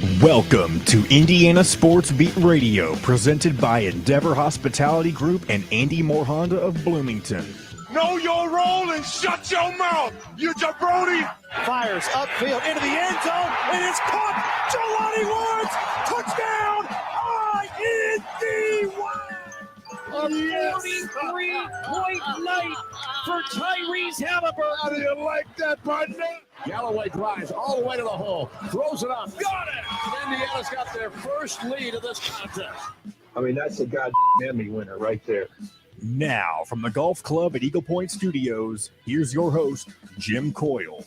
Welcome to Indiana Sports Beat Radio, presented by Endeavor Hospitality Group and Andy Moore Honda of Bloomington. Know your role and shut your mouth, you jabroni! Fires upfield into the end zone, and it's caught! Jelani Woods! Touchdown! IND! A 43-point night for Tyrese Halliburton. How do you like that, partner? Galloway drives all the way to the hole, throws it up, got it! Indiana's got their first lead of this contest. I mean, that's a goddamn Emmy winner right there. Now, from the Golf Club at Eagle Point Studios, here's your host, Jim Coyle.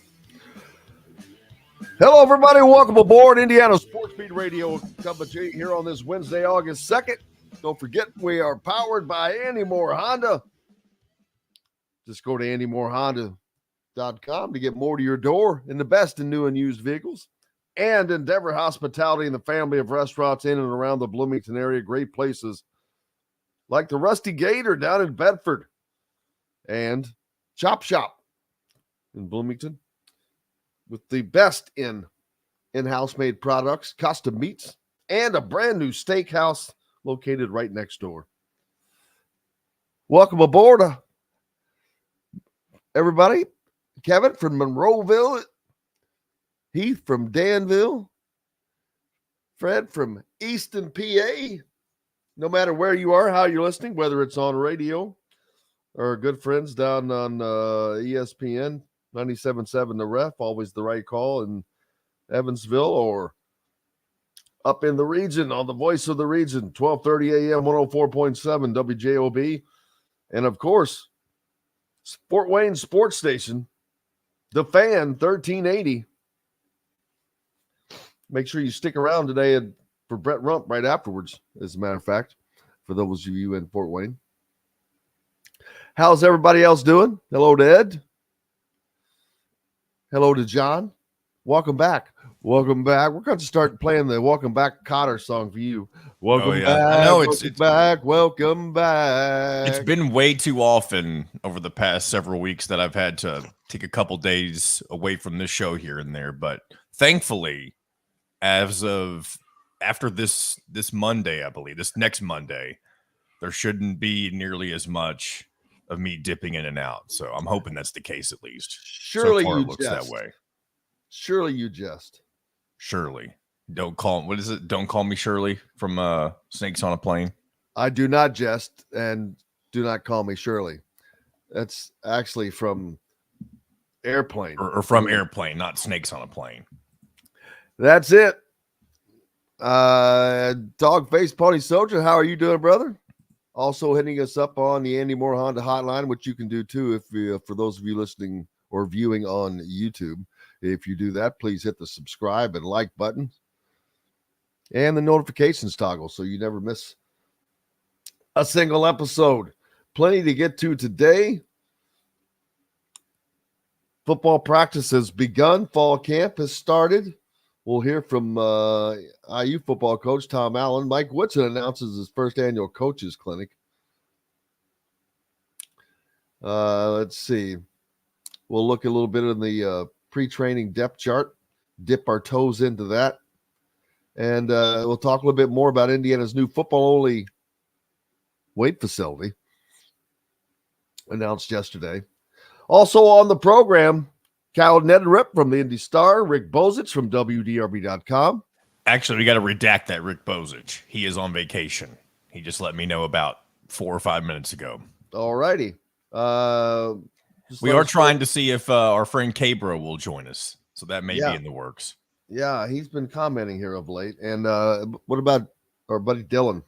Hello, everybody. Welcome aboard Indiana Sports Beat Radio, coming to you here on this Wednesday, August 2nd. Don't forget, we are powered by Andy Moore Honda. Just go to andymorehonda.com to get more to your door and the best in new and used vehicles. And Endeavor Hospitality and the family of restaurants in and around the Bloomington area. Great places like the Rusty Gator down in Bedford and Chop Shop in Bloomington with the best in-house made products, custom meats, and a brand new steakhouse located right next door. Welcome aboard, everybody. Kevin from Monroeville, Heath from Danville, Fred from Easton, PA. No matter where you are, how you're listening, whether it's on radio or our good friends down on ESPN 97.7 The Ref, always the right call in Evansville, or up in the region on the voice of the region, 1230 AM, 104.7 WJOB. And, of course, Fort Wayne Sports Station, The Fan, 1380. Make sure you stick around today for Brett Rump right afterwards, as a matter of fact, for those of you in Fort Wayne. How's everybody else doing? Hello to Ed. Hello to John. Welcome back. Welcome back. We're going to start playing the Welcome Back Cotter song for you. Welcome back. I know it's back. Welcome back. It's been way too often over the past several weeks that I've had to take a couple days away from this show here and there. But thankfully, as of after this Monday, I believe, this next Monday, there shouldn't be nearly as much of me dipping in and out. So I'm hoping that's the case at least. Surely so far, you it looks jest. that way. Surely you jest. Surely. Don't call me Shirley from Snakes on a Plane. I do not jest, and do not call me Shirley. That's actually from Airplane. Or from Airplane, not Snakes on a Plane. That's it. Dogface Pony Soldier, how are you doing, brother? Also hitting us up on the Andy Moore Honda hotline, which you can do too if for those of you listening or viewing on YouTube. If you do that, please hit the subscribe and like button and the notifications toggle so you never miss a single episode. Plenty to get to today. Football practice has begun. Fall camp has started. We'll hear from IU football coach Tom Allen. Mike Woodson announces his first annual coaches clinic. Let's see. We'll look a little bit in the pre-training depth chart, dip our toes into that. And we'll talk a little bit more about Indiana's new football-only weight facility announced yesterday. Also on the program, Kyle Neddenriep from the Indy Star, Rick Bozich from WDRB.com. Actually, we got to redact that Rick Bozich. He is on vacation. He just let me know about 4 or 5 minutes ago. All righty. We are trying to see if our friend Cabra will join us. So that may be in the works. Yeah, he's been commenting here of late. And what about our buddy Dylan?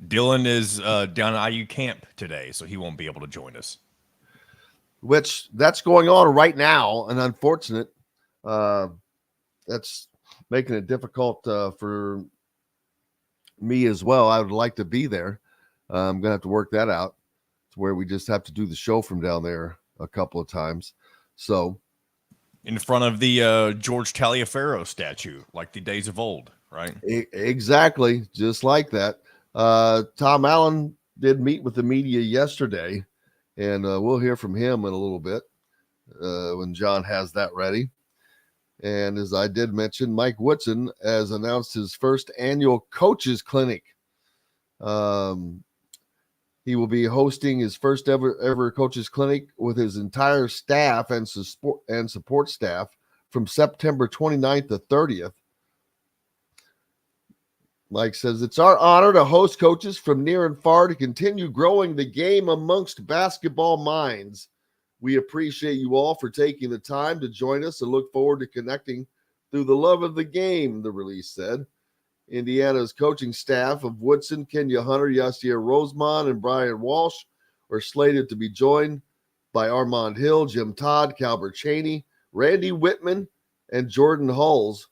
Dylan is down at IU camp today, so he won't be able to join us. Which that's going on right now, and unfortunate. That's making it difficult for me as well. I would like to be there. I'm going to have to work that out to where we just have to do the show from down there a couple of times. So in front of the George Taliaferro statue, like the days of old, right? Exactly. Just like that. Tom Allen did meet with the media yesterday, and we'll hear from him in a little bit when John has that ready. And as I did mention, Mike Woodson has announced his first annual coaches clinic. He will be hosting his first ever coaches clinic with his entire staff and support staff from September 29th to 30th. Mike says, it's our honor to host coaches from near and far to continue growing the game amongst basketball minds. We appreciate you all for taking the time to join us and look forward to connecting through the love of the game, the release said. Indiana's coaching staff of Woodson, Kenya Hunter, Yasier Rosemond, and Brian Walsh are slated to be joined by Armand Hill, Jim Todd, Calbert Cheney, Randy Whitman, and Jordan Hulls,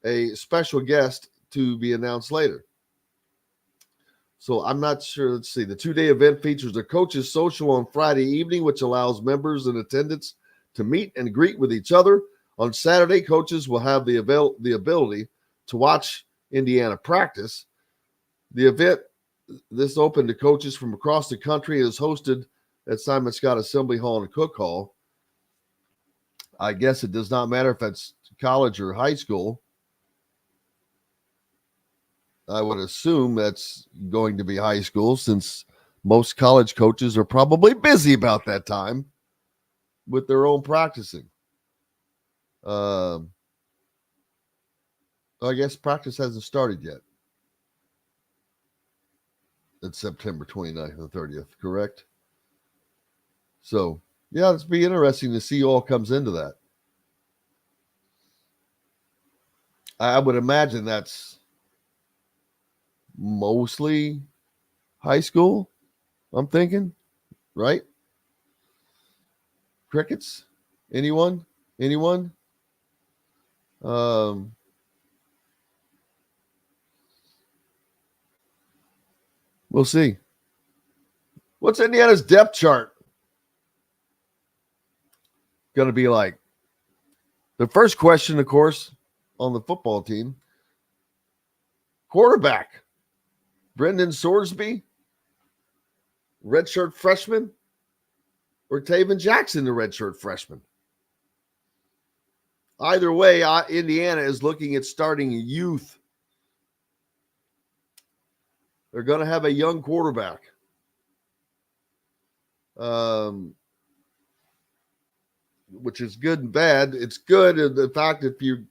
a special guest to be announced later. So I'm not sure. Let's see. The 2-day event features a coaches social on Friday evening, which allows members in attendance to meet and greet with each other. On Saturday, coaches will have the ability to watch Indiana practice. The event, this open to coaches from across the country, is hosted at Simon Scott Assembly Hall and Cook Hall. I guess it does not matter if it's college or high school. I would assume that's going to be high school, since most college coaches are probably busy about that time with their own practicing. I guess practice hasn't started yet. It's September 29th and 30th, correct? So, yeah, it's be interesting to see all comes into that. I would imagine that's mostly high school, I'm thinking, right? Crickets? Anyone? We'll see. What's Indiana's depth chart going to be like? The first question, of course, on the football team, quarterback, Brendan Sorsby, redshirt freshman, or Taven Jackson, the redshirt freshman? Either way, Indiana is looking at starting youth. They're going to have a young quarterback. Which is good and bad. It's good in the fact that you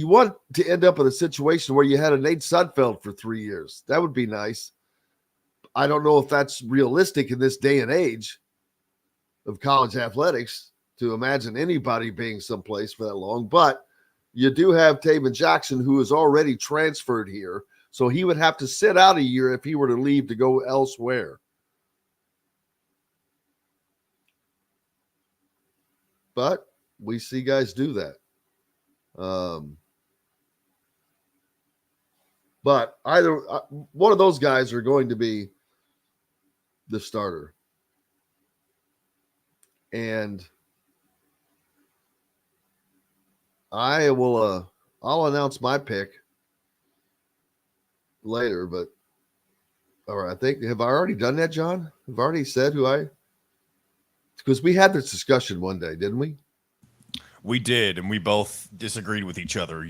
want to end up in a situation where you had a Nate Sudfeld for 3 years. That would be nice. I don't know if that's realistic in this day and age of college athletics to imagine anybody being someplace for that long, but you do have Taven Jackson, who is already transferred here, so he would have to sit out a year if he were to leave to go elsewhere. But we see guys do that. But either one of those guys are going to be the starter. And I'll announce my pick later, but all right, have I already done that, John? Have I already said because we had this discussion one day, didn't we? We did, and we both disagreed with each other.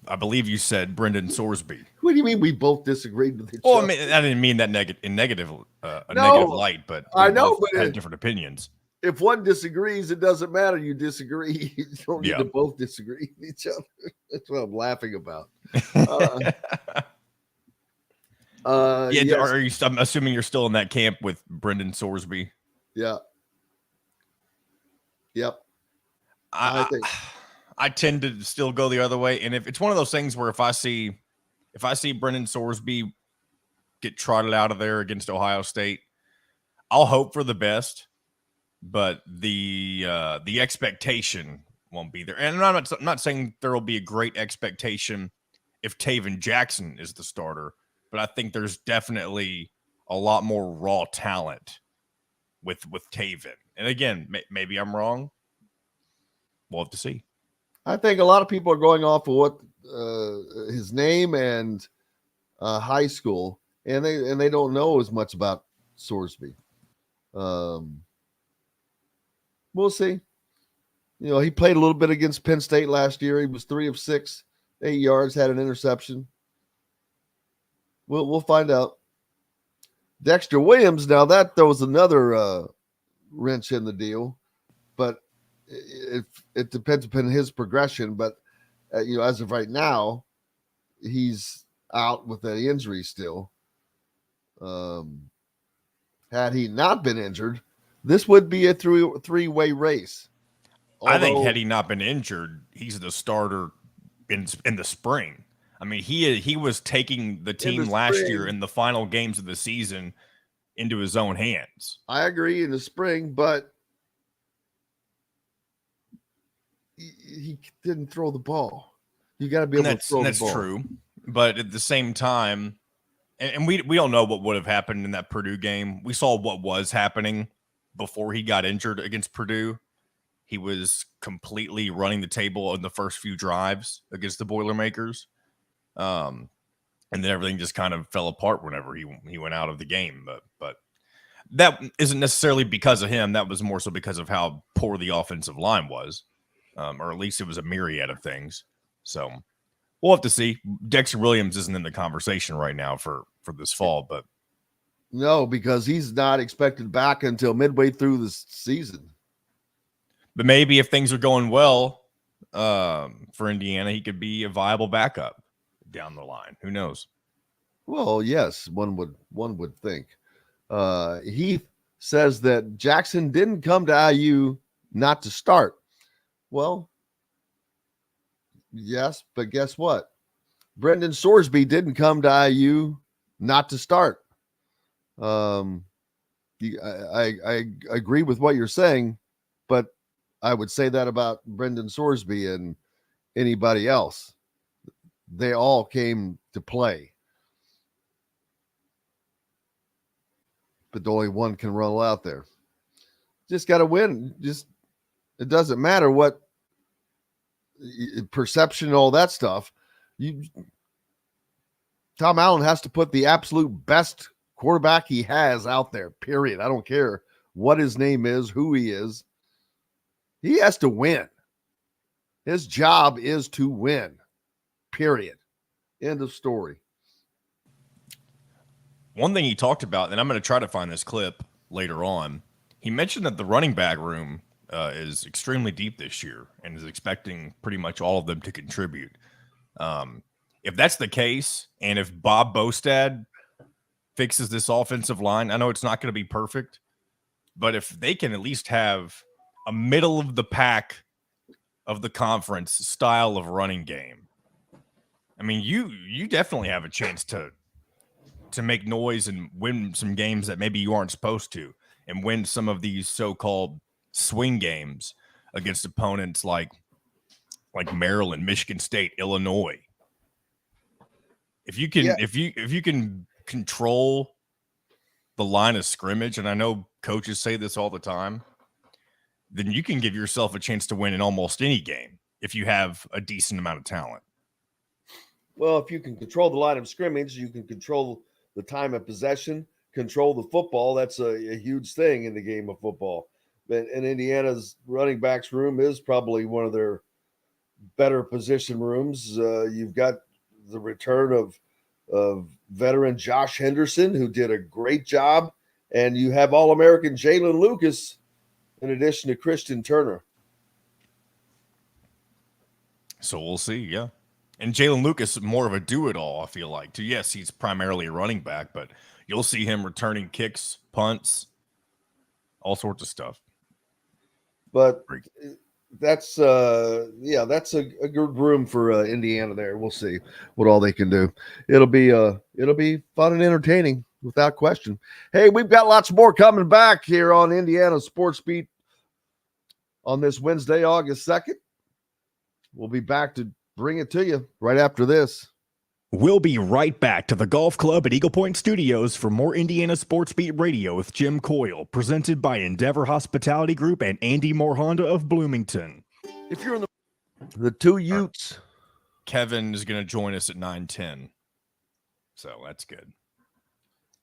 I believe you said Brendan Sorsby. What do you mean we both disagreed with each other? Well, I mean, I didn't mean that negative light, but I know, but had different opinions. If one disagrees, it doesn't matter. You disagree. You don't need to both disagree with each other. That's what I'm laughing about. Yes. I'm assuming you're still in that camp with Brendan Sorsby. Yeah. Yep. I tend to still go the other way, and if it's one of those things where if I see Brendan Sorsby get trotted out of there against Ohio State, I'll hope for the best, but the expectation won't be there. And I'm not saying there will be a great expectation if Taven Jackson is the starter, but I think there's definitely a lot more raw talent with Taven. And again, maybe I'm wrong. We'll have to see. I think a lot of people are going off of what his name and high school, and they don't know as much about Sorsby. We'll see. You know, he played a little bit against Penn State last year. He was 3 of 6, 8 yards, had an interception. We'll find out. Dexter Williams, now that was another wrench in the deal, but it depends upon his progression. But you know, as of right now, he's out with an injury still. Had he not been injured, this would be a three-way race. I think had he not been injured, he's the starter in the spring. I mean, he was taking the team last year in the final games of the season into his own hands. I agree in the spring, but he didn't throw the ball. You got to be able to throw the ball. That's true. But at the same time, and we don't know what would have happened in that Purdue game. We saw what was happening before he got injured against Purdue. He was completely running the table in the first few drives against the Boilermakers. And then everything just kind of fell apart whenever he went out of the game. But that isn't necessarily because of him. That was more so because of how poor the offensive line was. Or at least it was a myriad of things. So we'll have to see. Dexter Williams isn't in the conversation right now for this fall, but no, because he's not expected back until midway through the season. But maybe if things are going well for Indiana, he could be a viable backup down the line. Who knows? Well, yes, one would think. He says that Jackson didn't come to IU not to start. Well, yes, but guess what? Brendan Sorsby didn't come to IU not to start. I agree with what you're saying, but I would say that about Brendan Sorsby and anybody else. They all came to play. But only one can roll out there. Just got to win. It doesn't matter what perception, all that stuff. Tom Allen has to put the absolute best quarterback he has out there, period. I don't care what his name is, who he is. He has to win. His job is to win, period. End of story. One thing he talked about, and I'm going to try to find this clip later on, he mentioned that the running back room is extremely deep this year and is expecting pretty much all of them to contribute. If that's the case, and if Bob Bostad fixes this offensive line, I know it's not going to be perfect, but if they can at least have a middle of the pack of the conference style of running game, I mean, you definitely have a chance to make noise and win some games that maybe you aren't supposed to, and win some of these so-called swing games against opponents like Maryland, Michigan State, Illinois. If you can, if you can control the line of scrimmage, and I know coaches say this all the time, then you can give yourself a chance to win in almost any game if you have a decent amount of talent. Well, if you can control the line of scrimmage, you can control the time of possession, control the football. That's a huge thing in the game of football. And Indiana's running backs room is probably one of their better position rooms. You've got the return of veteran Josh Henderson, who did a great job, and you have All-American Jalen Lucas in addition to Christian Turner. So we'll see, yeah. And Jalen Lucas, more of a do-it-all, I feel like, too. Yes, he's primarily a running back, but you'll see him returning kicks, punts, all sorts of stuff. But that's a good room for Indiana there. We'll see what all they can do. It'll be fun and entertaining without question. Hey, we've got lots more coming back here on Indiana Sports Beat on this Wednesday, August 2nd. We'll be back to bring it to you right after this. We'll be right back to the Golf Club at Eagle Point Studios for more Indiana Sports Beat Radio with Jim Coyle, presented by Endeavor Hospitality Group and Andy Moore Honda of Bloomington. If you're in the two Utes, Kevin is going to join us at 9:10, so that's good.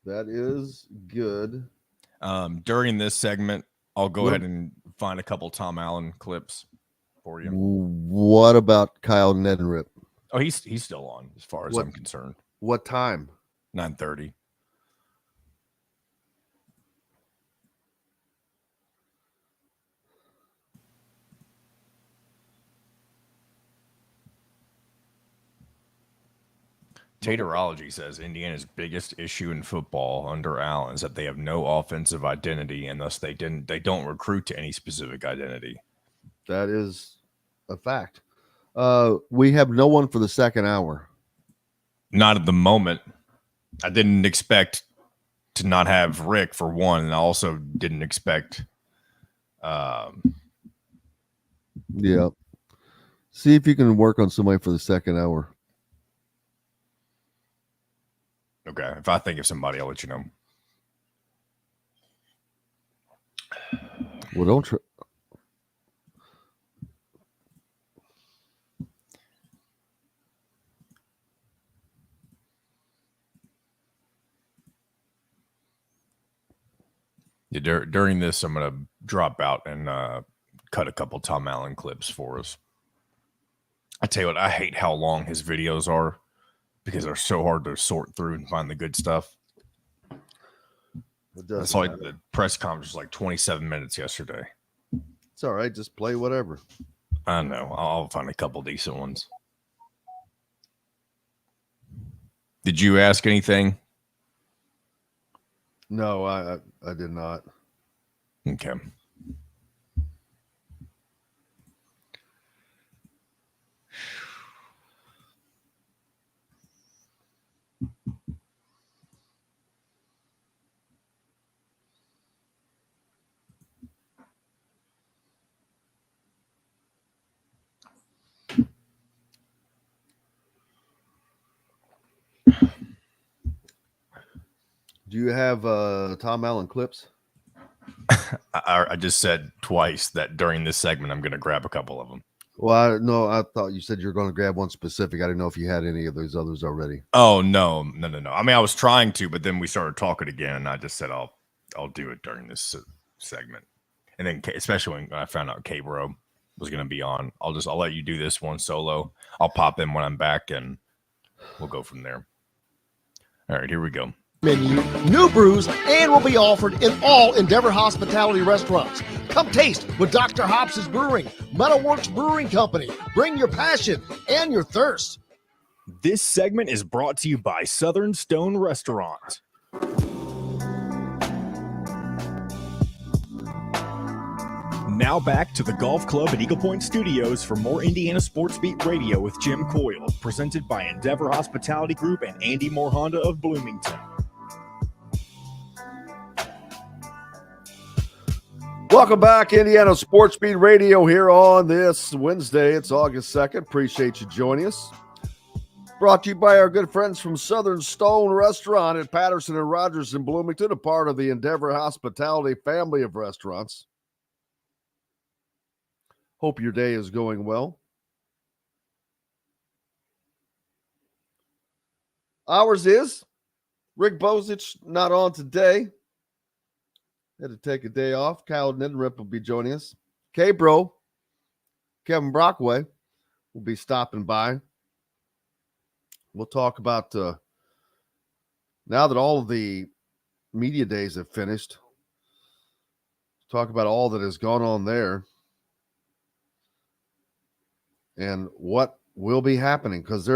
That is good. During this segment, I'll go ahead and find a couple Tom Allen clips. for you. What about Kyle Neddenriep? Oh, he's still on as far as What- I'm concerned. What time? 9:30. Taterology says Indiana's biggest issue in football under Allen is that they have no offensive identity, and thus they don't recruit to any specific identity. That is a fact. We have no one for the second hour. Not at the moment. I didn't expect to not have Rick for one, and I also didn't expect. Yeah. See if you can work on somebody for the second hour. Okay, if I think of somebody, I'll let you know. Well, don't try. Yeah, during this, I'm going to drop out and cut a couple Tom Allen clips for us. I tell you what, I hate how long his videos are because they're so hard to sort through and find the good stuff. That's like the press conference was like 27 minutes yesterday. It's all right. Just play whatever. I know. I'll find a couple decent ones. Did you ask anything? No, I did not. Okay. Do you have Tom Allen clips? I just said twice that during this segment, I'm going to grab a couple of them. Well, I thought you said you were going to grab one specific. I didn't know if you had any of those others already. Oh, no. I mean, I was trying to, but then we started talking again, and I just said I'll do it during this segment. And then, especially when I found out K-Bro was going to be on, I'll let you do this one solo. I'll pop in when I'm back, and we'll go from there. All right, here we go. Menu, new brews, and will be offered in all Endeavor Hospitality restaurants. Come taste with Dr. Hobbs' Brewing, Metalworks Brewing Company. Bring your passion and your thirst. This segment is brought to you by Southern Stone Restaurant. Now back to the Golf Club at Eagle Point Studios for more Indiana Sports Beat Radio with Jim Coyle, presented by Endeavor Hospitality Group and Andy Moore Honda of Bloomington. Welcome back, Indiana Sports Beat Radio here on this Wednesday. It's August 2nd. Appreciate you joining us. Brought to you by our good friends from Southern Stone Restaurant at Patterson and Rogers in Bloomington, a part of the Endeavor Hospitality family of restaurants. Hope your day is going well. Ours is. Rick Bozich not on today. Had to take a day off. Kyle Neddenriep will be joining us. K-Bro, Kevin Brockway will be stopping by. We'll talk about, now that all of the media days have finished, talk about all that has gone on there and what will be happening, because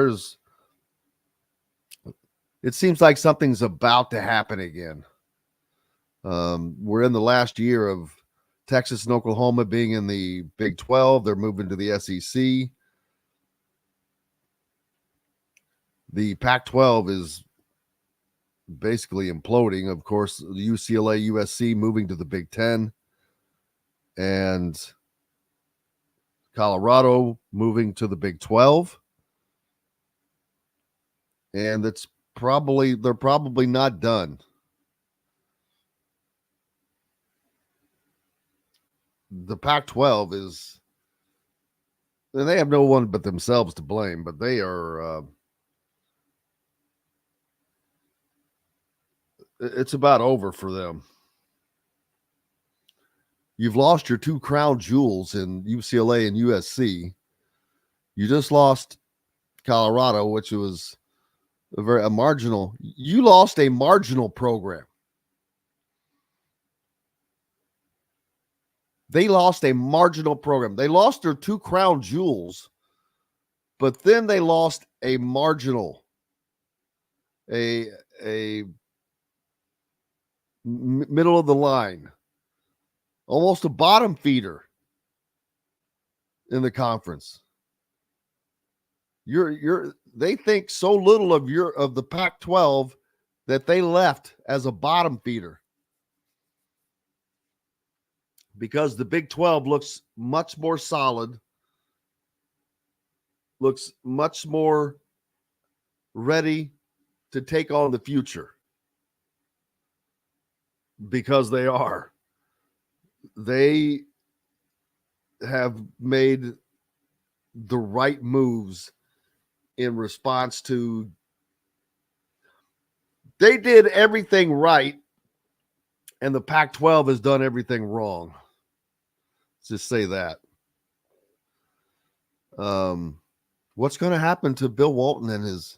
it seems like something's about to happen again. We're in the last year of Texas and Oklahoma being in the Big 12. They're moving to the SEC. The Pac-12 is basically imploding. Of course, the UCLA, USC moving to the Big 10. And Colorado moving to the Big 12. And they're probably not done. The Pac-12 is, and they have no one but themselves to blame, but they are, it's about over for them. You've lost your two crown jewels in UCLA and USC. You just lost Colorado, which was a marginal. You lost a marginal program. They lost a marginal program. They lost their two crown jewels, but then they lost a marginal, a middle of the line, almost a bottom feeder in the conference. They think so little of the Pac-12 that they left as a bottom feeder, because the Big 12 looks much more solid, looks much more ready to take on the future, because they have made the right moves in response to, they did everything right, and the Pac-12 has done everything wrong. Let's just say that. What's going to happen to Bill Walton and his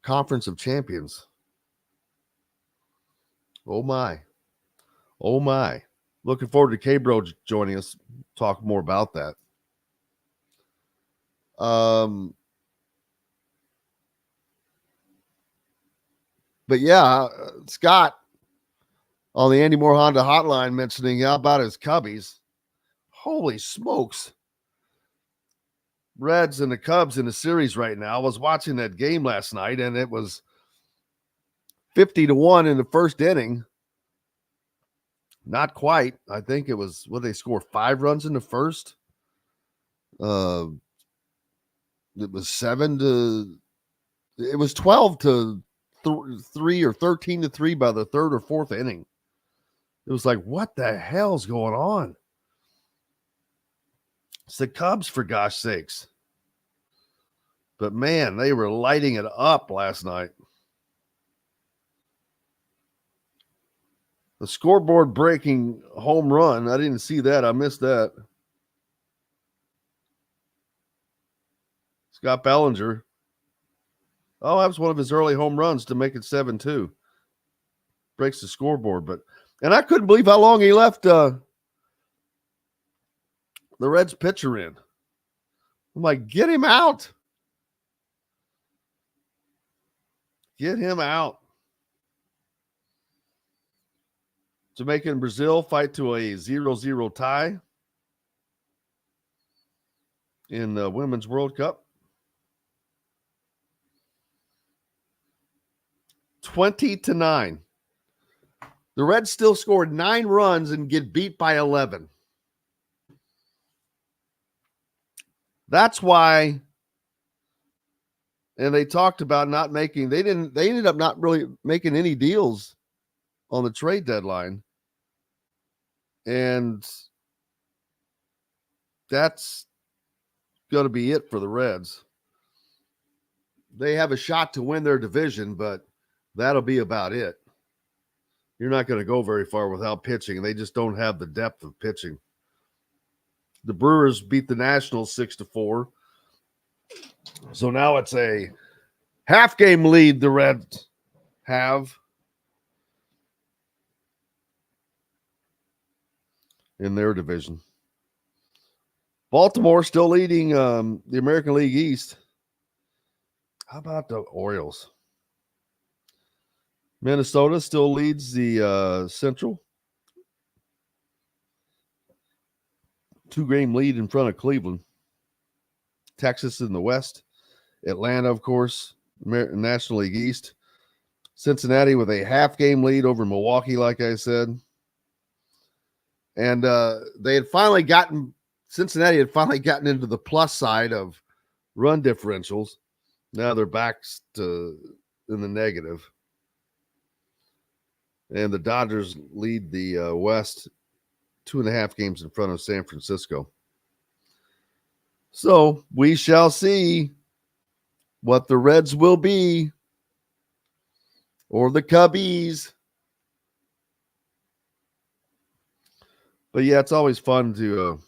Conference of Champions? Oh my. Looking forward to K-Bro joining us, talk more about that. But yeah, Scott on the Andy Moore Honda hotline mentioning how about his Cubbies. Holy smokes. Reds and the Cubs in the series right now. I was watching that game last night, and it was 50-1 in the first inning. Not quite. I think it was, they score 5 runs in the first? It was 12-3 or 13-3 by the third or fourth inning. It was like, what the hell's going on? It's the Cubs, for gosh sakes. But man, they were lighting it up last night. The scoreboard breaking home run. I didn't see that. I missed that. Scott Bellinger. Oh, that was one of his early home runs to make it 7-2. Breaks the scoreboard. And I couldn't believe how long he left the Reds pitcher in. I'm like, get him out. Get him out. Jamaica and Brazil fight to a 0-0 tie in the Women's World Cup. 20-9. The Reds still scored 9 runs and get beat by 11. That's why, and they talked about not making, they ended up not really making any deals on the trade deadline. And that's going to be it for the Reds. They have a shot to win their division, but that'll be about it. You're not going to go very far without pitching. They just don't have the depth of pitching. The Brewers beat the Nationals 6-4. So now it's a half-game lead the Reds have in their division. Baltimore still leading the American League East. How about the Orioles? Minnesota still leads the Central. 2-game lead in front of Cleveland. Texas in the West. Atlanta, of course, National League East. Cincinnati with a half-game lead over Milwaukee, like I said. And Cincinnati had finally gotten into the plus side of run differentials. Now they're back in the negative. And the Dodgers lead the West 2.5 games in front of San Francisco. So we shall see what the Reds will be, or the Cubbies. But yeah, it's always fun to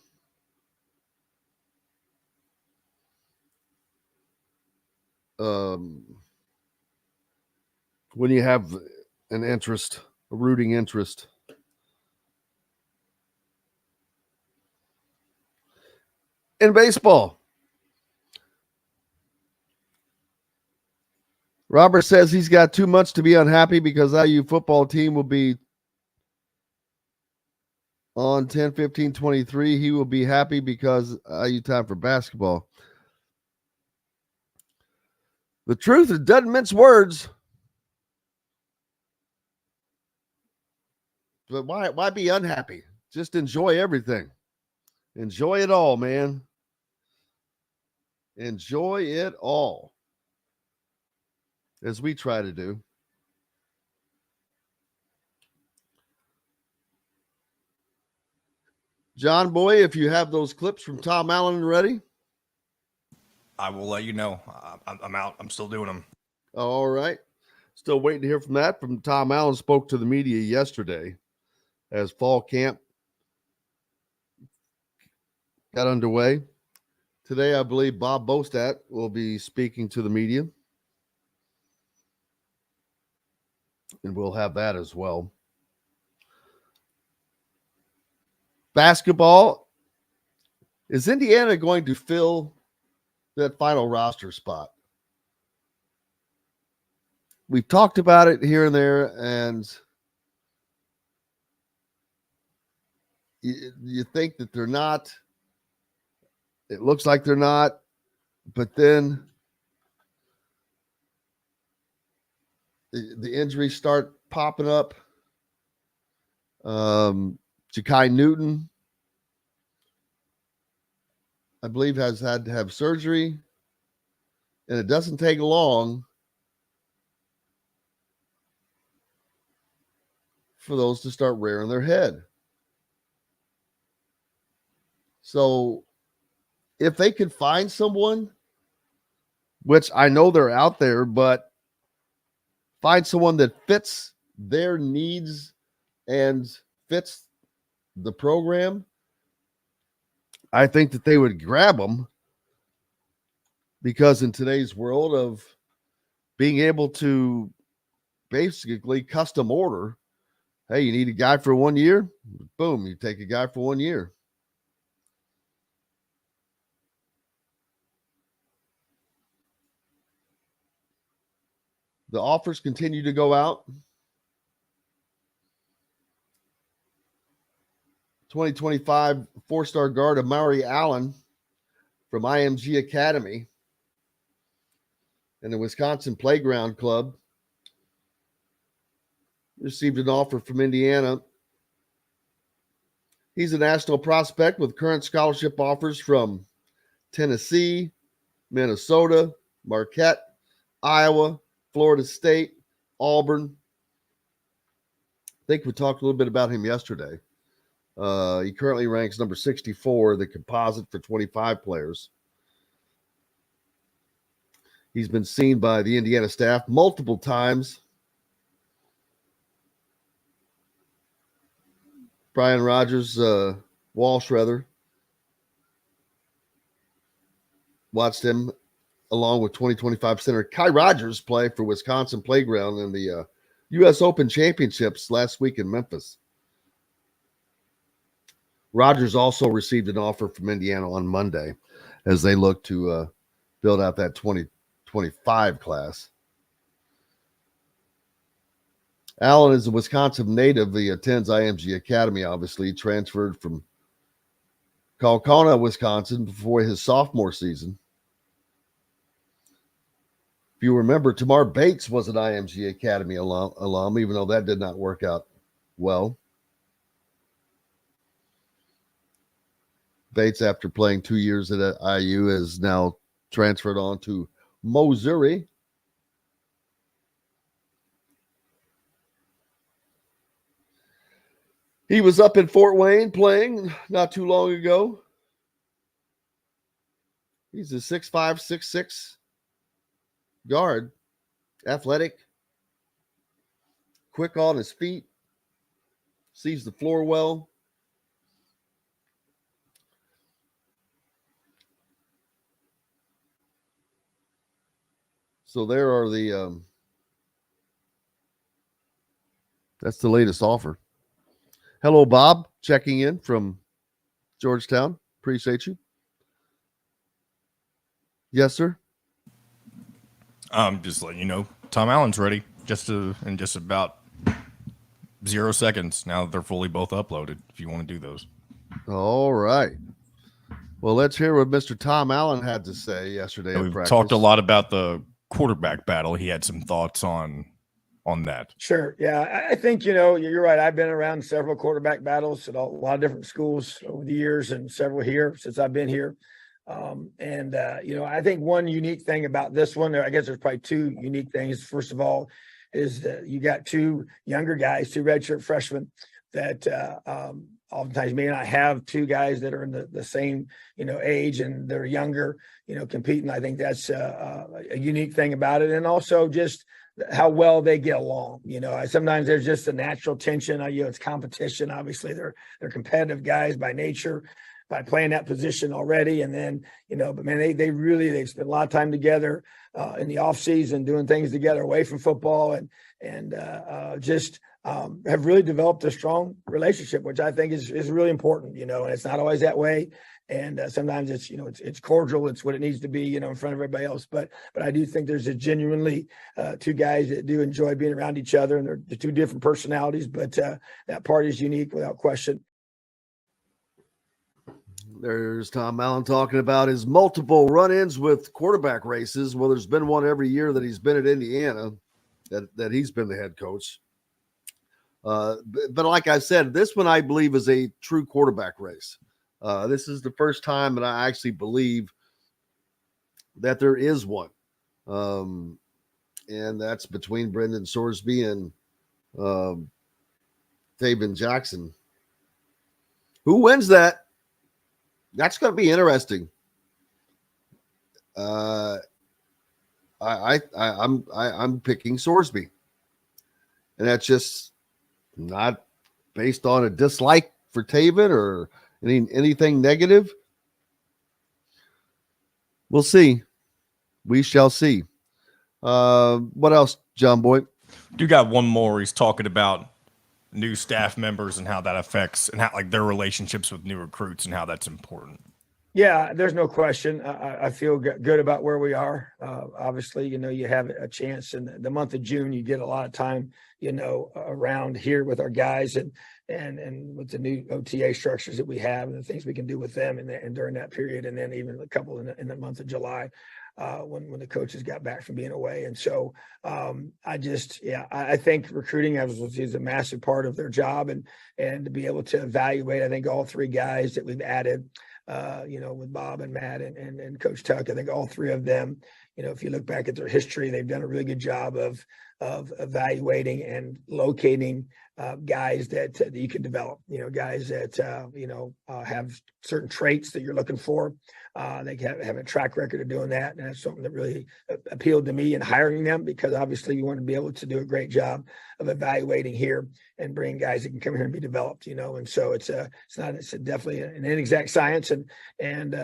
when you have an interest, a rooting interest. In baseball, Robert says he's got too much to be unhappy because IU football team will be on 10-15-23. He will be happy because IU time for basketball. The truth, it doesn't mince words. But why be unhappy? Just enjoy everything. Enjoy it all, man. Enjoy it all. As we try to do. John Boy, if you have those clips from Tom Allen ready. I will let you know. I'm out. I'm still doing them. All right. Still waiting to hear from that. From Tom Allen spoke to the media yesterday as fall camp got underway. Today, I believe Bob Bostat will be speaking to the media. And we'll have that as well. Basketball. Is Indiana going to fill that final roster spot? We've talked about it here and there, and you think that they're not. It looks like they're not, but then the injuries start popping up. Ja'Kai Newton, I believe, has had to have surgery, and it doesn't take long for those to start rearing their head. So if they could find someone, which I know they're out there, but find someone that fits their needs and fits the program, I think that they would grab them, because in today's world of being able to basically custom order, hey, you need a guy for 1 year? Boom, you take a guy for 1 year. The offers continue to go out. 2025 four-star guard Amari Allen from IMG Academy and the Wisconsin Playground Club received an offer from Indiana. He's a national prospect with current scholarship offers from Tennessee, Minnesota, Marquette, Iowa, Florida State, Auburn. I think we talked a little bit about him yesterday. He currently ranks number 64, the composite for 25 players. He's been seen by the Indiana staff multiple times. Brian Rogers, Walsh, rather, watched him along with 2025 center Kai Rogers play for Wisconsin Playground in the U.S. Open Championships last week in Memphis. Rogers also received an offer from Indiana on Monday as they look to build out that 2025 class. Allen is a Wisconsin native. He attends IMG Academy, obviously. He transferred from Kaukauna, Wisconsin before his sophomore season. If you remember, Tamar Bates was an IMG Academy alum, even though that did not work out well. Bates, after playing 2 years at IU, is now transferred on to Missouri. He was up in Fort Wayne playing not too long ago. He's a 6'5", 6'6" guard, athletic, quick on his feet, sees the floor well. So there are the that's the latest offer. Hello, Bob, checking in from Georgetown. Appreciate you. Yes, sir. Just letting you know, Tom Allen's ready in just about 0 seconds. Now that they're fully both uploaded, if you want to do those. All right. Well, let's hear what Mr. Tom Allen had to say yesterday. We've talked a lot about the quarterback battle. He had some thoughts on that. Sure. Yeah, I think, you're right. I've been around several quarterback battles at a lot of different schools over the years and several here since I've been here. I think one unique thing about this one, I guess there's probably two unique things. First of all, is that you got two younger guys, two redshirt freshmen that oftentimes may not have two guys that are in the same, age and they're younger, competing. I think that's a unique thing about it. And also just how well they get along. Sometimes there's just a natural tension. It's competition. Obviously they're competitive guys by nature, by playing that position already. And then, but man, they've spent a lot of time together in the off season, doing things together away from football and have really developed a strong relationship, which I think is really important, and it's not always that way. And sometimes it's cordial. It's what it needs to be, in front of everybody else. But I do think there's a genuinely two guys that do enjoy being around each other, and they're two different personalities, but that part is unique without question. There's Tom Allen talking about his multiple run-ins with quarterback races. Well, there's been one every year that he's been at Indiana, that he's been the head coach. But like I said, this one I believe is a true quarterback race. This is the first time that I actually believe that there is one. And that's between Brendan Sorsby and Taven Jackson. Who wins that? That's going to be interesting. I'm picking Sorsby, and that's just not based on a dislike for Taven or anything negative. We'll see. We shall see. What else, John Boy? You got one more. He's talking about new staff members and how that affects and how their relationships with new recruits and how that's important. Yeah, there's no question. I feel good about where we are. Obviously, you have a chance in the month of June. You get a lot of time, around here with our guys and with the new OTA structures that we have and the things we can do with them and during that period, and then even a couple in the month of July. When the coaches got back from being away. And so I think recruiting is a massive part of their job and to be able to evaluate, I think all three guys that we've added, with Bob and Matt and Coach Tuck, I think all three of them, if you look back at their history, they've done a really good job of evaluating and locating guys that you can develop, guys that, have certain traits that you're looking for. They have a track record of doing that. And that's something that really appealed to me in hiring them, because obviously you want to be able to do a great job of evaluating here and bring guys that can come here and be developed, and so it's definitely an inexact science. And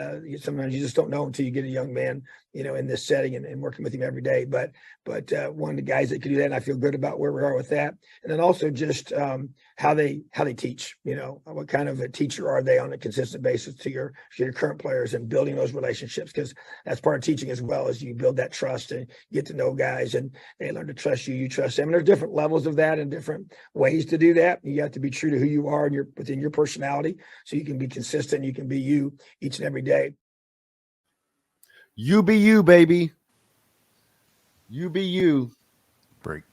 sometimes you just don't know until you get a young man, in this setting and working with him every day. But one of the guys that can do that, and I feel good about where we are with that. And then also just how they teach, what kind of a teacher are they on a consistent basis to your current players, and building those relationships, because that's part of teaching as well, as you build that trust and get to know guys and they learn to trust you, you trust them. And there's different levels of that and different ways to do that. You have to be true to who you are and within your personality, so you can be consistent. You can be you each and every day. You be you, baby. You be you. Break.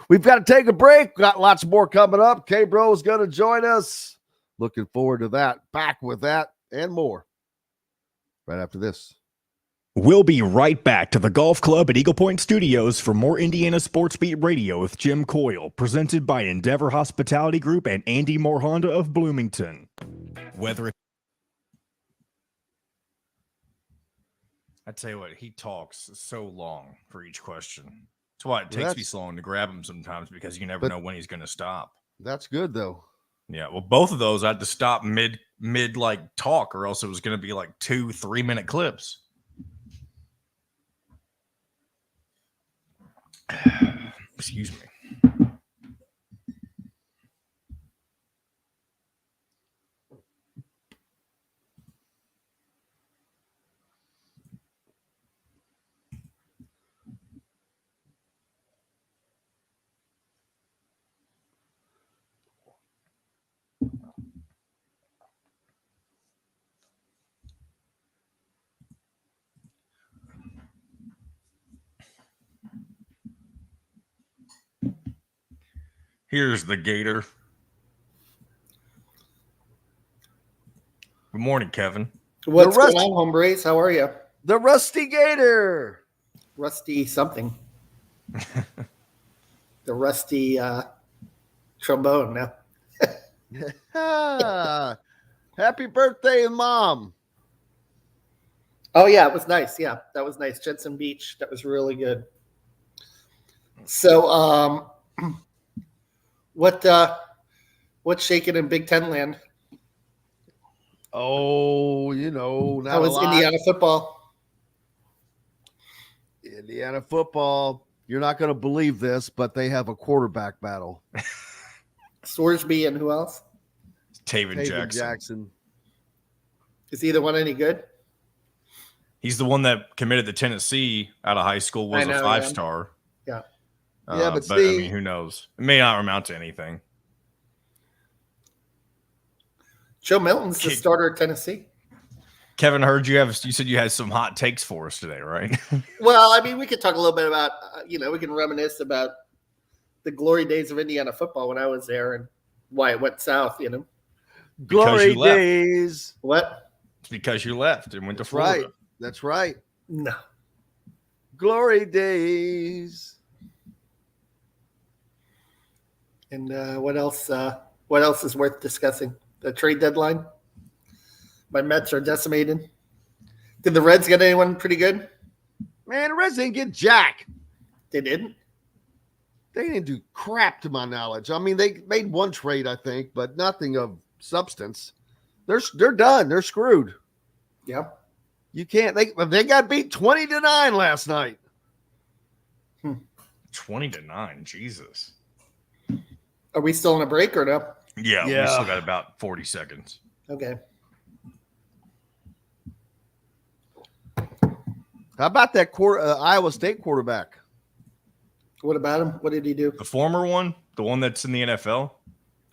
We've got to take a break. Got lots more coming up. K-Bro is going to join us. Looking forward to that. Back with that and more right after this. We'll be right back to the golf club at Eagle Point Studios for more Indiana Sports Beat Radio with Jim Coyle, presented by Endeavor Hospitality Group and Andy Moore Honda of Bloomington. I tell you what, he talks so long for each question. That's why it takes me so long to grab him sometimes, because you never know when he's going to stop. That's good, though. Yeah, well, both of those I had to stop mid talk, or else it was going to be 2-3 minute clips. Excuse me. Here's the Gator. Good morning, Kevin. What's going on, hombres? How are you? The Rusty Gator. Rusty something. The rusty trombone now. Happy birthday, Mom. Oh, yeah, it was nice. Yeah, that was nice. Jensen Beach. That was really good. So, what's shaking in Big Ten land? Oh, not How was Indiana football? Indiana football. You're not going to believe this, but they have a quarterback battle. Sorsby and who else? Taven Jackson. Is either one any good? He's the one that committed to Tennessee out of high school, was a 5-star. Yeah. But I mean, who knows? It may not amount to anything. Joe Milton's the starter at Tennessee. Kevin, heard you said you had some hot takes for us today, right? Well, I mean, we could talk a little bit about, we can reminisce about the glory days of Indiana football when I was there and why it went south, Glory days. What? It's because you left and went to Florida. Right. That's right. No. Glory days. And what else? What else is worth discussing? The trade deadline. My Mets are decimated. Did the Reds get anyone pretty good? Man, the Reds didn't get jack. They didn't. They didn't do crap to my knowledge. I mean, they made one trade, I think, but nothing of substance. They're done. They're screwed. Yeah. You can't. They got beat 20-9 last night. 20-9. Jesus. Are we still in a break or no? Yeah. We still got about 40 seconds. Okay. How about that Iowa State quarterback? What about him? What did he do? The former one, the one that's in the NFL.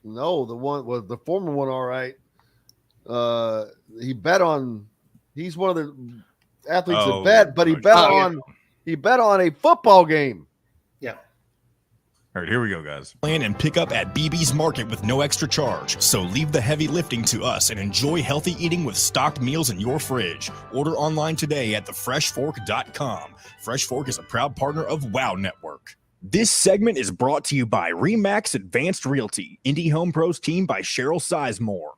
No, the former one. All right. He bet on. He's one of the athletes that bet, but he bet on a football game. Yeah. All right, here we go, guys. Plan and pick up at BB's Market with no extra charge. So leave the heavy lifting to us and enjoy healthy eating with stocked meals in your fridge. Order online today at thefreshfork.com. Fresh Fork is a proud partner of WOW Network. This segment is brought to you by Remax Advanced Realty, Indie Home Pros team by Cheryl Sizemore.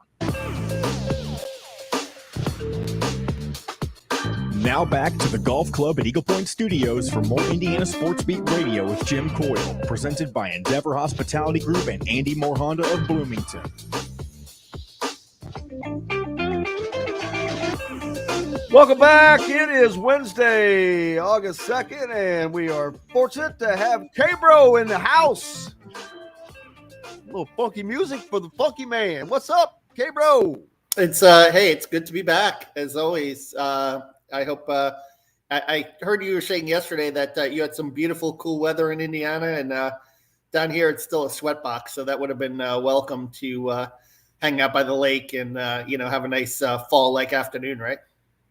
Now back to the Golf Club at Eagle Point Studios for more Indiana Sports Beat Radio with Jim Coyle, presented by Endeavor Hospitality Group and Andy Moore Honda of Bloomington. Welcome back. It is Wednesday, August 2nd, and we are fortunate to have K-Bro in the house. A little funky music for the funky man. What's up, K-Bro? It's hey, it's good to be back as always. I hope I heard you were saying yesterday that you had some beautiful, cool weather in Indiana, and down here it's still a sweatbox. So that would have been welcome to hang out by the lake and have a nice fall-like afternoon, right?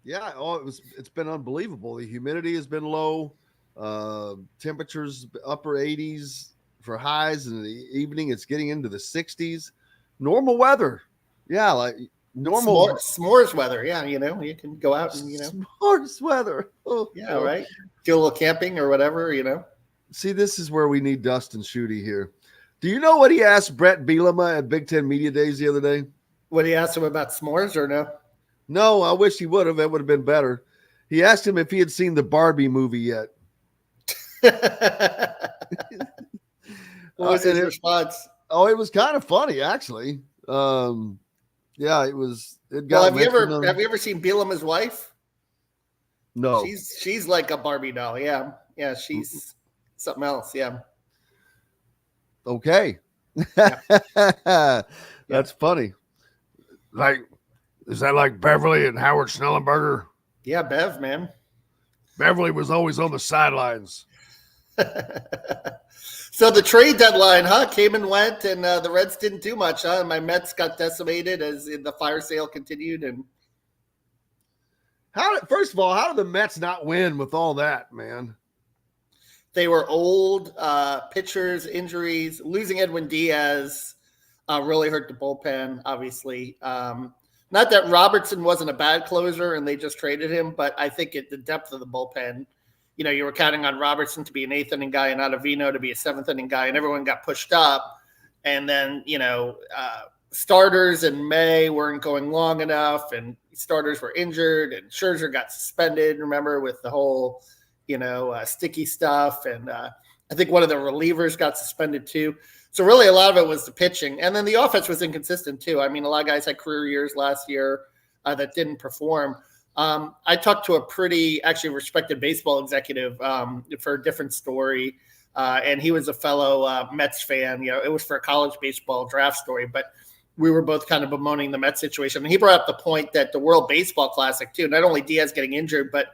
Yeah. Oh, it's been unbelievable. The humidity has been low. Temperatures upper 80s for highs. In the evening, it's getting into the 60s. Normal weather. Yeah, like normal s'mores weather. Yeah, you can go out and s'mores weather. Oh, yeah, right. Do a little camping or whatever. See, this is where we need Dustin Schutte here. Do you know what he asked Brett Bielema at Big Ten Media Days the other day? What, he asked him about s'mores or no? No, I wish he would have. That would have been better. He asked him if he had seen the Barbie movie yet. What was his response? Oh, it was kind of funny, actually. Yeah, it was. Well, have you ever seen Bielema's wife? No. She's like a Barbie doll. Yeah, she's something else. Yeah. Okay. Yeah. That's funny. Like, is that like Beverly and Howard Schnellenberger? Yeah, Bev, man. Beverly was always on the sidelines. So the trade deadline, came and went, and the Reds didn't do much, My Mets got decimated as the fire sale continued. And first of all, how did the Mets not win with all that, man? they were old pitchers, injuries. Losing Edwin Diaz really hurt the bullpen, obviously. Not that Robertson wasn't a bad closer and they just traded him, but I think the depth of the bullpen, you were counting on Robertson to be an 8th inning guy and Ottavino to be a 7th inning guy, and everyone got pushed up. And then, starters in May weren't going long enough, and starters were injured, and Scherzer got suspended, remember, with the whole, sticky stuff. And I think one of the relievers got suspended too. So really a lot of it was the pitching. And then the offense was inconsistent too. I mean, a lot of guys had career years last year that didn't perform. I talked to a pretty actually respected baseball executive for a different story. And he was a fellow Mets fan. It was for a college baseball draft story, but we were both kind of bemoaning the Mets situation. And he brought up the point that the World Baseball Classic too, not only Diaz getting injured, but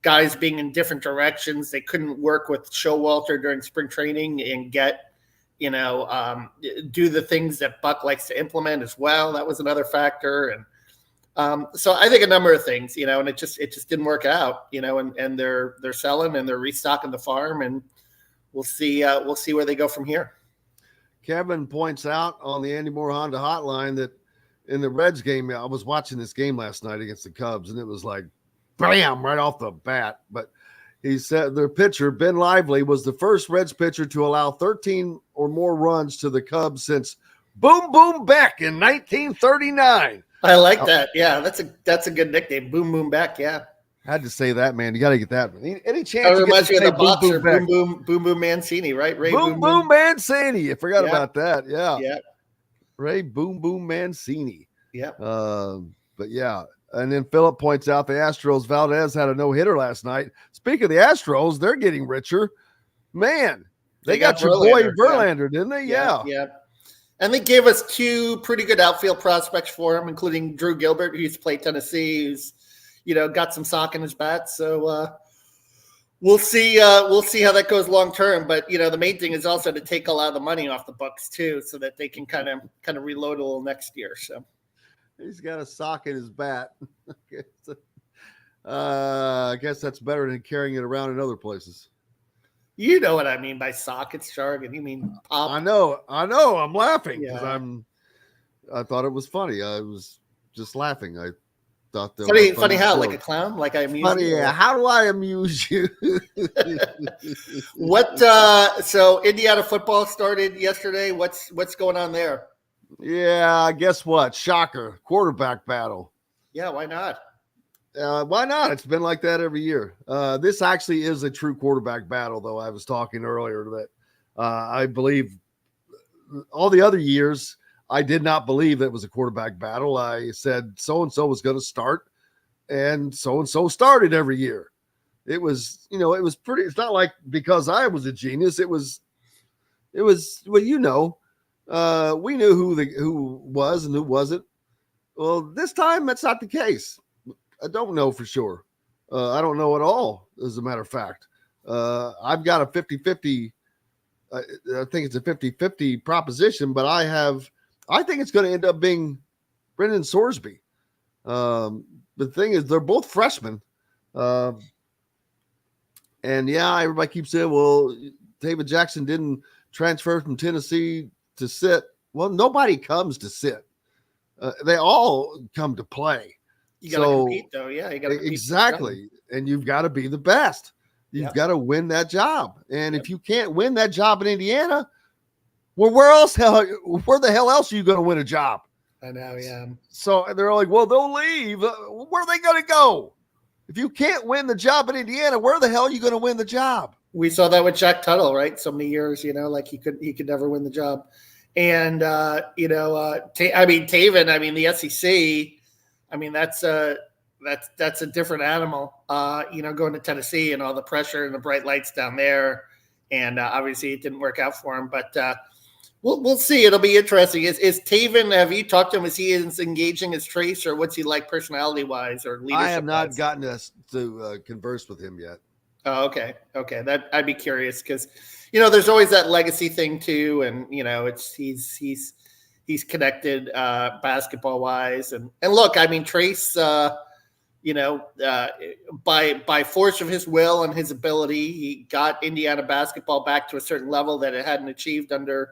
guys being in different directions. They couldn't work with Showalter during spring training and get, do the things that Buck likes to implement as well. That was another factor. And so I think a number of things, and it just didn't work out, and they're selling and they're restocking the farm, and we'll see where they go from here. Kevin points out on the Andy Moore Honda hotline that in the Reds game, I was watching this game last night against the Cubs, and it was like, bam, right off the bat. But he said their pitcher, Ben Lively, was the first Reds pitcher to allow 13 or more runs to the Cubs since Boom Boom Beck in 1939. I like that. Yeah, that's a good nickname. Boom Boom Beck. Yeah. Had to say that, man. You got to get that. Any chance? That reminds me of the boxer, Boom Boom Mancini, right? Ray Boom Boom Mancini. I forgot about that. Yeah. Yeah. Ray Boom Boom Mancini. Yeah. But yeah. And then Philip points out the Astros, Valdez had a no-hitter last night. Speaking of the Astros, they're getting richer. Man, they got your boy Verlander, didn't they? Yeah. Yeah. And they gave us 2 pretty good outfield prospects for him, including Drew Gilbert, who used to play Tennessee, who's, got some sock in his bat. So we'll see how that goes long term. But the main thing is also to take a lot of the money off the books too, so that they can kind of reload a little next year. So he's got a sock in his bat. I guess that's better than carrying it around in other places. You know what I mean by sock. It's jargon. You mean pop. I know. I'm laughing because Yeah. I thought it was funny. I was just laughing. I thought that Funny how? Like a clown? Like I amuse funny, you? yeah. How do I amuse you? What? So Indiana football started yesterday. What's going on there? Yeah, guess what? Shocker. Quarterback battle. Yeah, why not? Why not? It's been like that every year. This actually is a true quarterback battle, though. I was talking earlier that I believe all the other years, I did not believe it was a quarterback battle. I said so-and-so was going to start, and so-and-so started every year. It was, it was pretty. It's not like because I was a genius. It was well, we knew who was and who wasn't. Well, this time that's not the case. I don't know for sure. I don't know at all, as a matter of fact. I've got a 50-50. I think it's a 50-50 proposition, but I think it's going to end up being Brendan Sorsby. The thing is, they're both freshmen. And yeah, everybody keeps saying, well, David Jackson didn't transfer from Tennessee to sit. Well, nobody comes to sit. They all come to play. You got to compete, though. Yeah, you got to exactly, and you've got to be the best. You've got to win that job, and if you can't win that job in Indiana, well, where the hell else are you going to win a job? I know, yeah. So they're like, well, they'll leave. Where are they going to go? If you can't win the job in Indiana, where the hell are you going to win the job? We saw that with Jack Tuttle, right? So many years, like he could never win the job, and Taven, the SEC. That's a different animal. Going to Tennessee and all the pressure and the bright lights down there. and obviously it didn't work out for him. But we'll see. It'll be interesting. Is Taven? Have you talked to him? Is he as engaging as Trace, or what's he like personality wise or leadership? I have not gotten to converse with him yet. Oh, okay. That I'd be curious because, there's always that legacy thing too, and it's he's connected basketball wise, and look, I mean Trace, by force of his will and his ability, he got Indiana basketball back to a certain level that it hadn't achieved under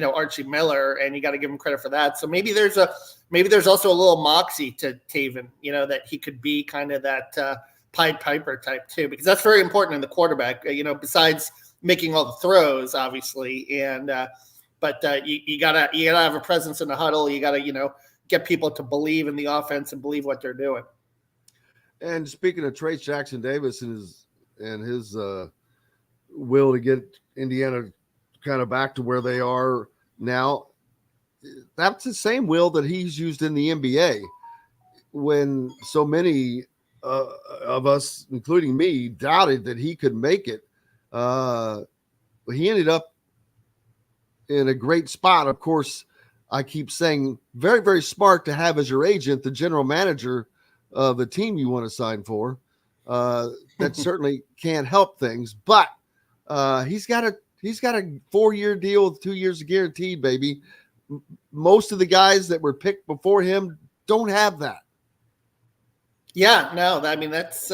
Archie Miller, and you got to give him credit for that. So maybe there's also a little moxie to Taven, that he could be kind of that Pied Piper type too, because that's very important in the quarterback, besides making all the throws, obviously. And, but you gotta have a presence in the huddle. You gotta, get people to believe in the offense and believe what they're doing. And speaking of Trace Jackson Davis and his will to get Indiana kind of back to where they are now, that's the same will that he's used in the NBA when so many of us, including me, doubted that he could make it. He ended up in a great spot. Of course, I keep saying very, very smart to have as your agent the general manager of the team you want to sign for. That certainly can't help things, but he's got a 4-year deal with 2 years guaranteed, baby. Most of the guys that were picked before him don't have that. Yeah, no, I mean, that's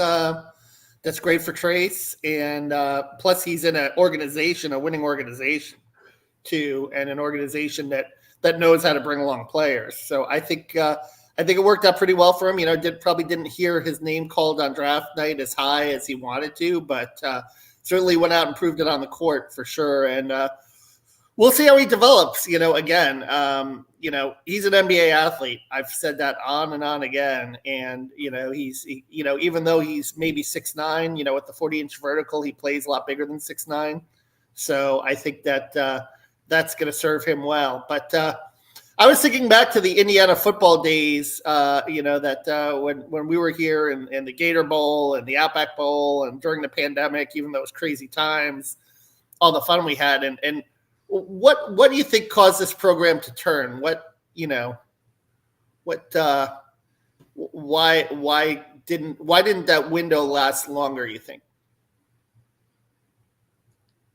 great for Trace. And plus he's in a winning organization too, and an organization that knows how to bring along players. So I think it worked out pretty well for him. Probably didn't hear his name called on draft night as high as he wanted to, but certainly went out and proved it on the court for sure. And we'll see how he develops. Again, he's an NBA athlete. I've said that on and on again. And he's even though he's maybe 6'9", with the 40-inch vertical, he plays a lot bigger than 6'9". So I think that that's going to serve him well. But I was thinking back to the Indiana football days, when we were here in the Gator Bowl and the Outback Bowl and during the pandemic, even though it was crazy times, all the fun we had. And what do you think caused this program to turn? Why didn't that window last longer, you think?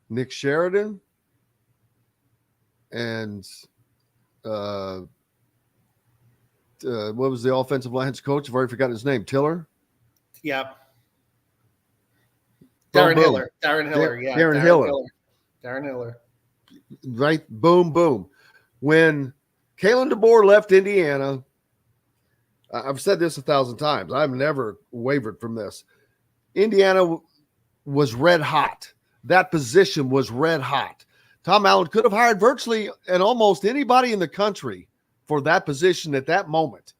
Nick Sheridan and what was the offensive line's coach? I've already forgotten his name. Tiller? Yeah. Darren Hiller. Darren Hiller. Right. Boom, boom. When Kalen DeBoer left Indiana, I've said this 1,000 times. I've never wavered from this. Indiana was red hot. That position was red hot. Tom Allen could have hired virtually and almost anybody in the country for that position at that moment.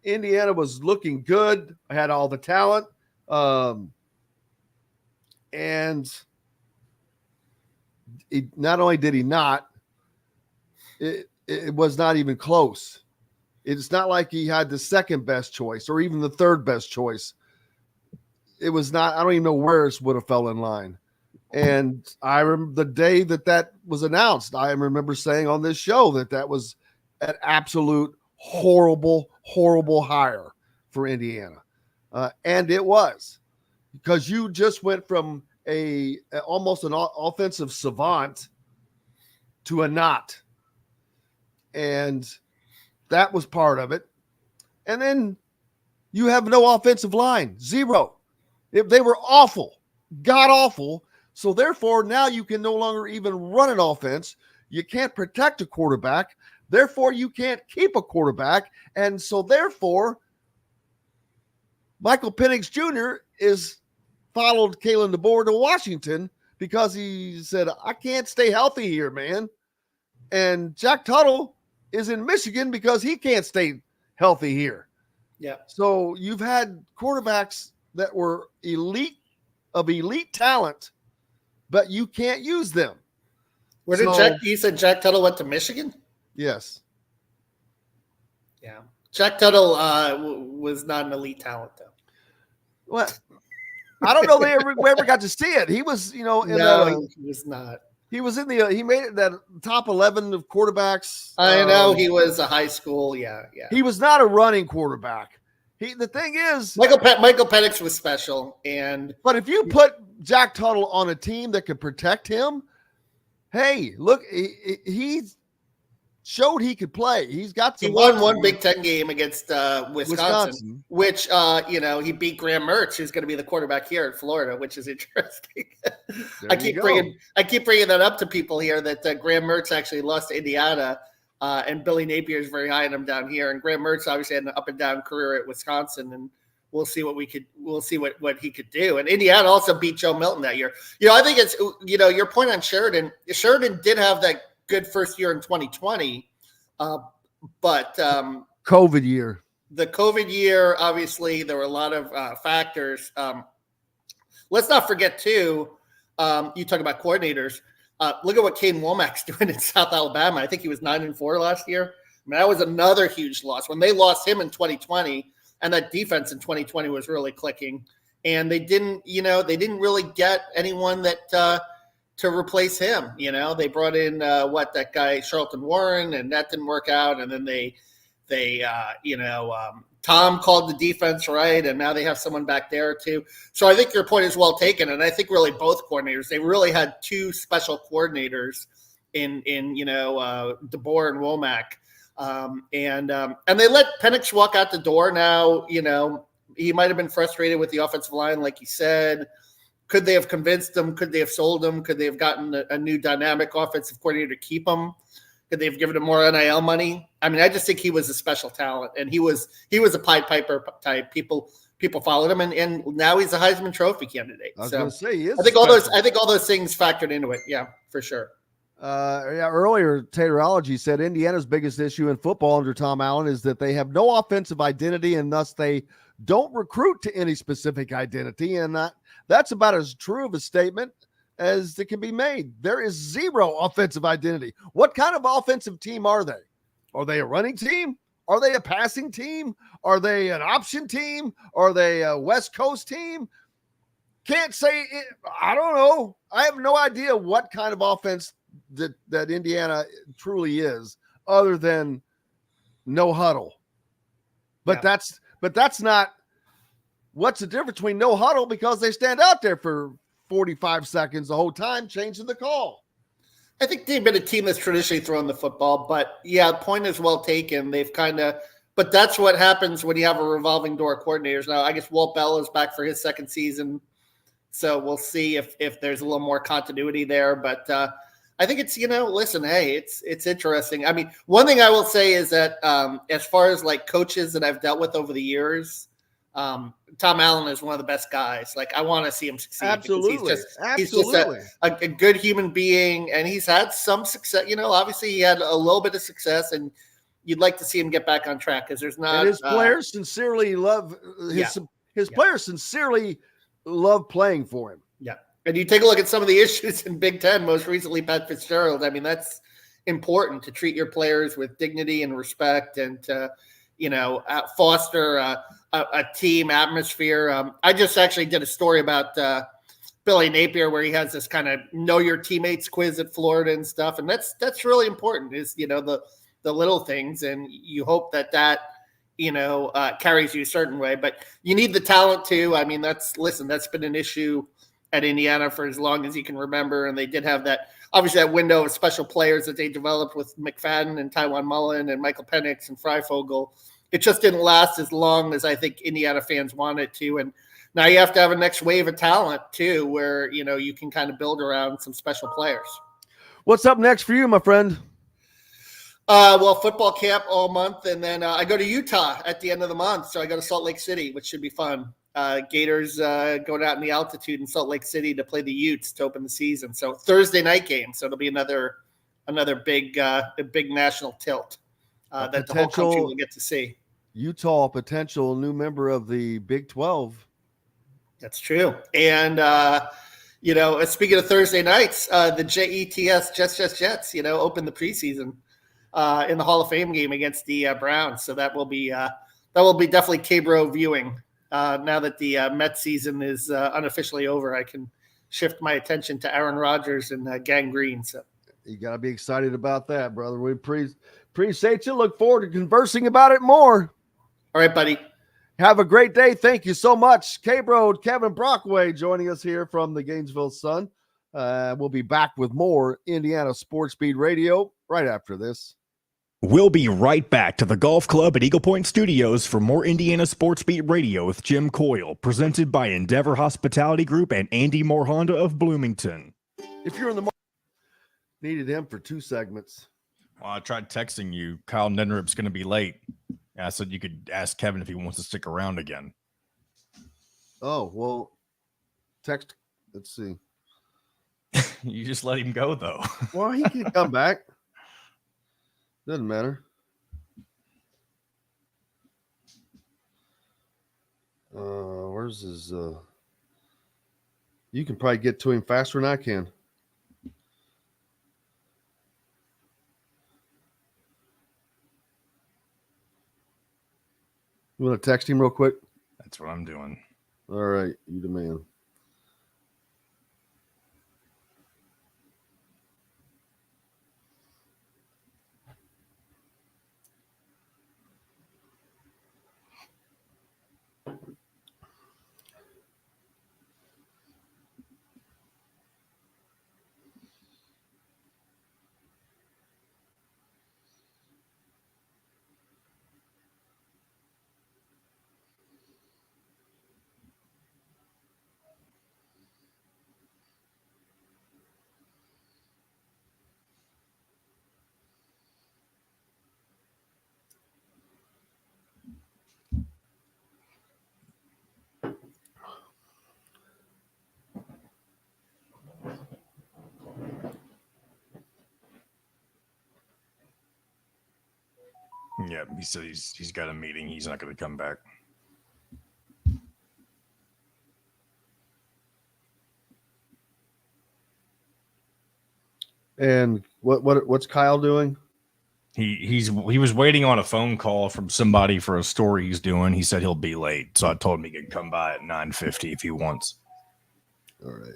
Indiana was looking good, had all the talent, and not only did he not, it was not even close. It's not like he had the second best choice or even the third best choice. It was not, I don't even know where it would have fell in line. And I remember the day that was announced, I remember saying on this show that was an absolute horrible, horrible hire for Indiana. And it was, because you just went from almost an offensive savant to a not. And that was part of it. And then you have no offensive line, zero. They were awful, god awful. So therefore, now you can no longer even run an offense. You can't protect a quarterback. Therefore, you can't keep a quarterback. And so therefore, Michael Penix Jr. followed Kalen DeBoer to Washington because he said, I can't stay healthy here, man. And Jack Tuttle is in Michigan because he can't stay healthy here. Yeah. So you've had quarterbacks that were elite talent, but you can't use them. You said Jack Tuttle went to Michigan? Yes. Yeah. Jack Tuttle was not an elite talent, though. What? I don't know they ever got to see it. He was, no, he was not. He was in the. He made it that top 11 of quarterbacks. I know he was a high school. Yeah. He was not a running quarterback. The thing is, Michael Penix was special, but if you put Jack Tuttle on a team that could protect him, hey, look, he showed he could play. He's got some. He won one Big Ten game against Wisconsin, which he beat Graham Mertz, who's going to be the quarterback here at Florida, which is interesting. I keep bringing that up to people here that Graham Mertz actually lost to Indiana. And Billy Napier is very high on him down here. And Graham Mertz obviously had an up and down career at Wisconsin, and we'll see what he could do. And Indiana also beat Joe Milton that year. I think it's your point on Sheridan. Sheridan did have that good first year in 2020, but COVID year. The COVID year, obviously, there were a lot of factors. Let's not forget too. You talk about coordinators. Look at what Kane Womack's doing in South Alabama. I think he was 9-4 last year. I mean, that was another huge loss when they lost him in 2020, and that defense in 2020 was really clicking. And they didn't really get anyone that to replace him. They brought in that guy Charlton Warren, and that didn't work out. And then they Tom called the defense right, and now they have someone back there too. So I think your point is well taken, and I think really both coordinators, they really had two special coordinators in DeBoer and Womack, and they let Penix walk out the door. Now he might have been frustrated with the offensive line, like you said. Could they have convinced him? Could they have sold him? Could they have gotten a new dynamic offensive coordinator to keep him? Could they have given him more NIL money? I mean, I just think he was a special talent, and he was a Pied Piper type. People followed him, and now he's a Heisman Trophy candidate. I was going to say, he is. I think all those things factored into it. Yeah, for sure. Earlier, Taterology said Indiana's biggest issue in football under Tom Allen is that they have no offensive identity, and thus they don't recruit to any specific identity. And that's about as true of a statement as it can be made. There is zero offensive identity. What kind of offensive team are they? Are they a running team? Are they a passing team? Are they an option team? Are they a West Coast team? Can't say it. I don't know. I have no idea what kind of offense that Indiana truly is, other than no huddle. But that's not what's the difference between no huddle, because they stand out there for 45 seconds the whole time, changing the call. I think they've been a team that's traditionally thrown the football, but point is well taken. But that's what happens when you have a revolving door of coordinators. Now, I guess Walt Bell is back for his second season, so we'll see if there's a little more continuity there. But I think it's, listen, hey, it's interesting. I mean, one thing I will say is that as far as like coaches that I've dealt with over the years, Tom Allen is one of the best guys. Like, I want to see him succeed. Absolutely. He's just a good human being, and he's had some success. Obviously he had a little bit of success, and you'd like to see him get back on track, because there's not. And his players sincerely love his players sincerely love playing for him. Yeah, and you take a look at some of the issues in Big Ten. Most recently, Pat Fitzgerald. I mean, that's important, to treat your players with dignity and respect, and to foster a team atmosphere. I just actually did a story about Billy Napier, where he has this kind of know your teammates quiz at Florida and stuff, and that's really important. Is the little things, and you hope that carries you a certain way. But you need the talent too. I mean, that's been an issue at Indiana for as long as you can remember, and they did have that. Obviously, that window of special players that they developed with McFadden and Tywan Mullen and Michael Penix and Freifogel. It just didn't last as long as I think Indiana fans wanted to. And now you have to have a next wave of talent too, where, you can kind of build around some special players. What's up next for you, my friend? Well, football camp all month. And then I go to Utah at the end of the month. So I go to Salt Lake City, which should be fun. Gators going out in the altitude in Salt Lake City to play the Utes to open the season. So Thursday night game. So it'll be another big national tilt that the whole country will get to see. Utah, potential new member of the Big 12. That's true. And, speaking of Thursday nights, the Jets, open the preseason in the Hall of Fame game against the Browns. So that will be definitely K-Bro viewing. now that the Mets season is unofficially over, I can shift my attention to Aaron Rodgers and gangrene. So you got to be excited about that, brother. We appreciate you. Look forward to conversing about it more. All right, buddy. Have a great day. Thank you so much. K-Bro, Kevin Brockway joining us here from the Gainesville Sun. We'll be back with more Indiana Sports Beat Radio right after this. We'll be right back to the Golf Club at Eagle Point Studios for more Indiana Sports Beat Radio with Jim Coyle, presented by Endeavor Hospitality Group and Andy Moore Honda of Bloomington. If you're in the market, needed him for 2 segments. Well, I tried texting you. Kyle Neddenriep's going to be late. I said you could ask Kevin if he wants to stick around again. Oh, well, text. Let's see. You just let him go, though. Well, he can come back. Doesn't matter. Where's his? You can probably get to him faster than I can. You want to text him real quick? That's what I'm doing. All right, you the man. Yeah, he said he's got a meeting. He's not going to come back. And what's Kyle doing? He was waiting on a phone call from somebody for a story he's doing. He said he'll be late, so I told him he could come by at 9:50 if he wants. All right.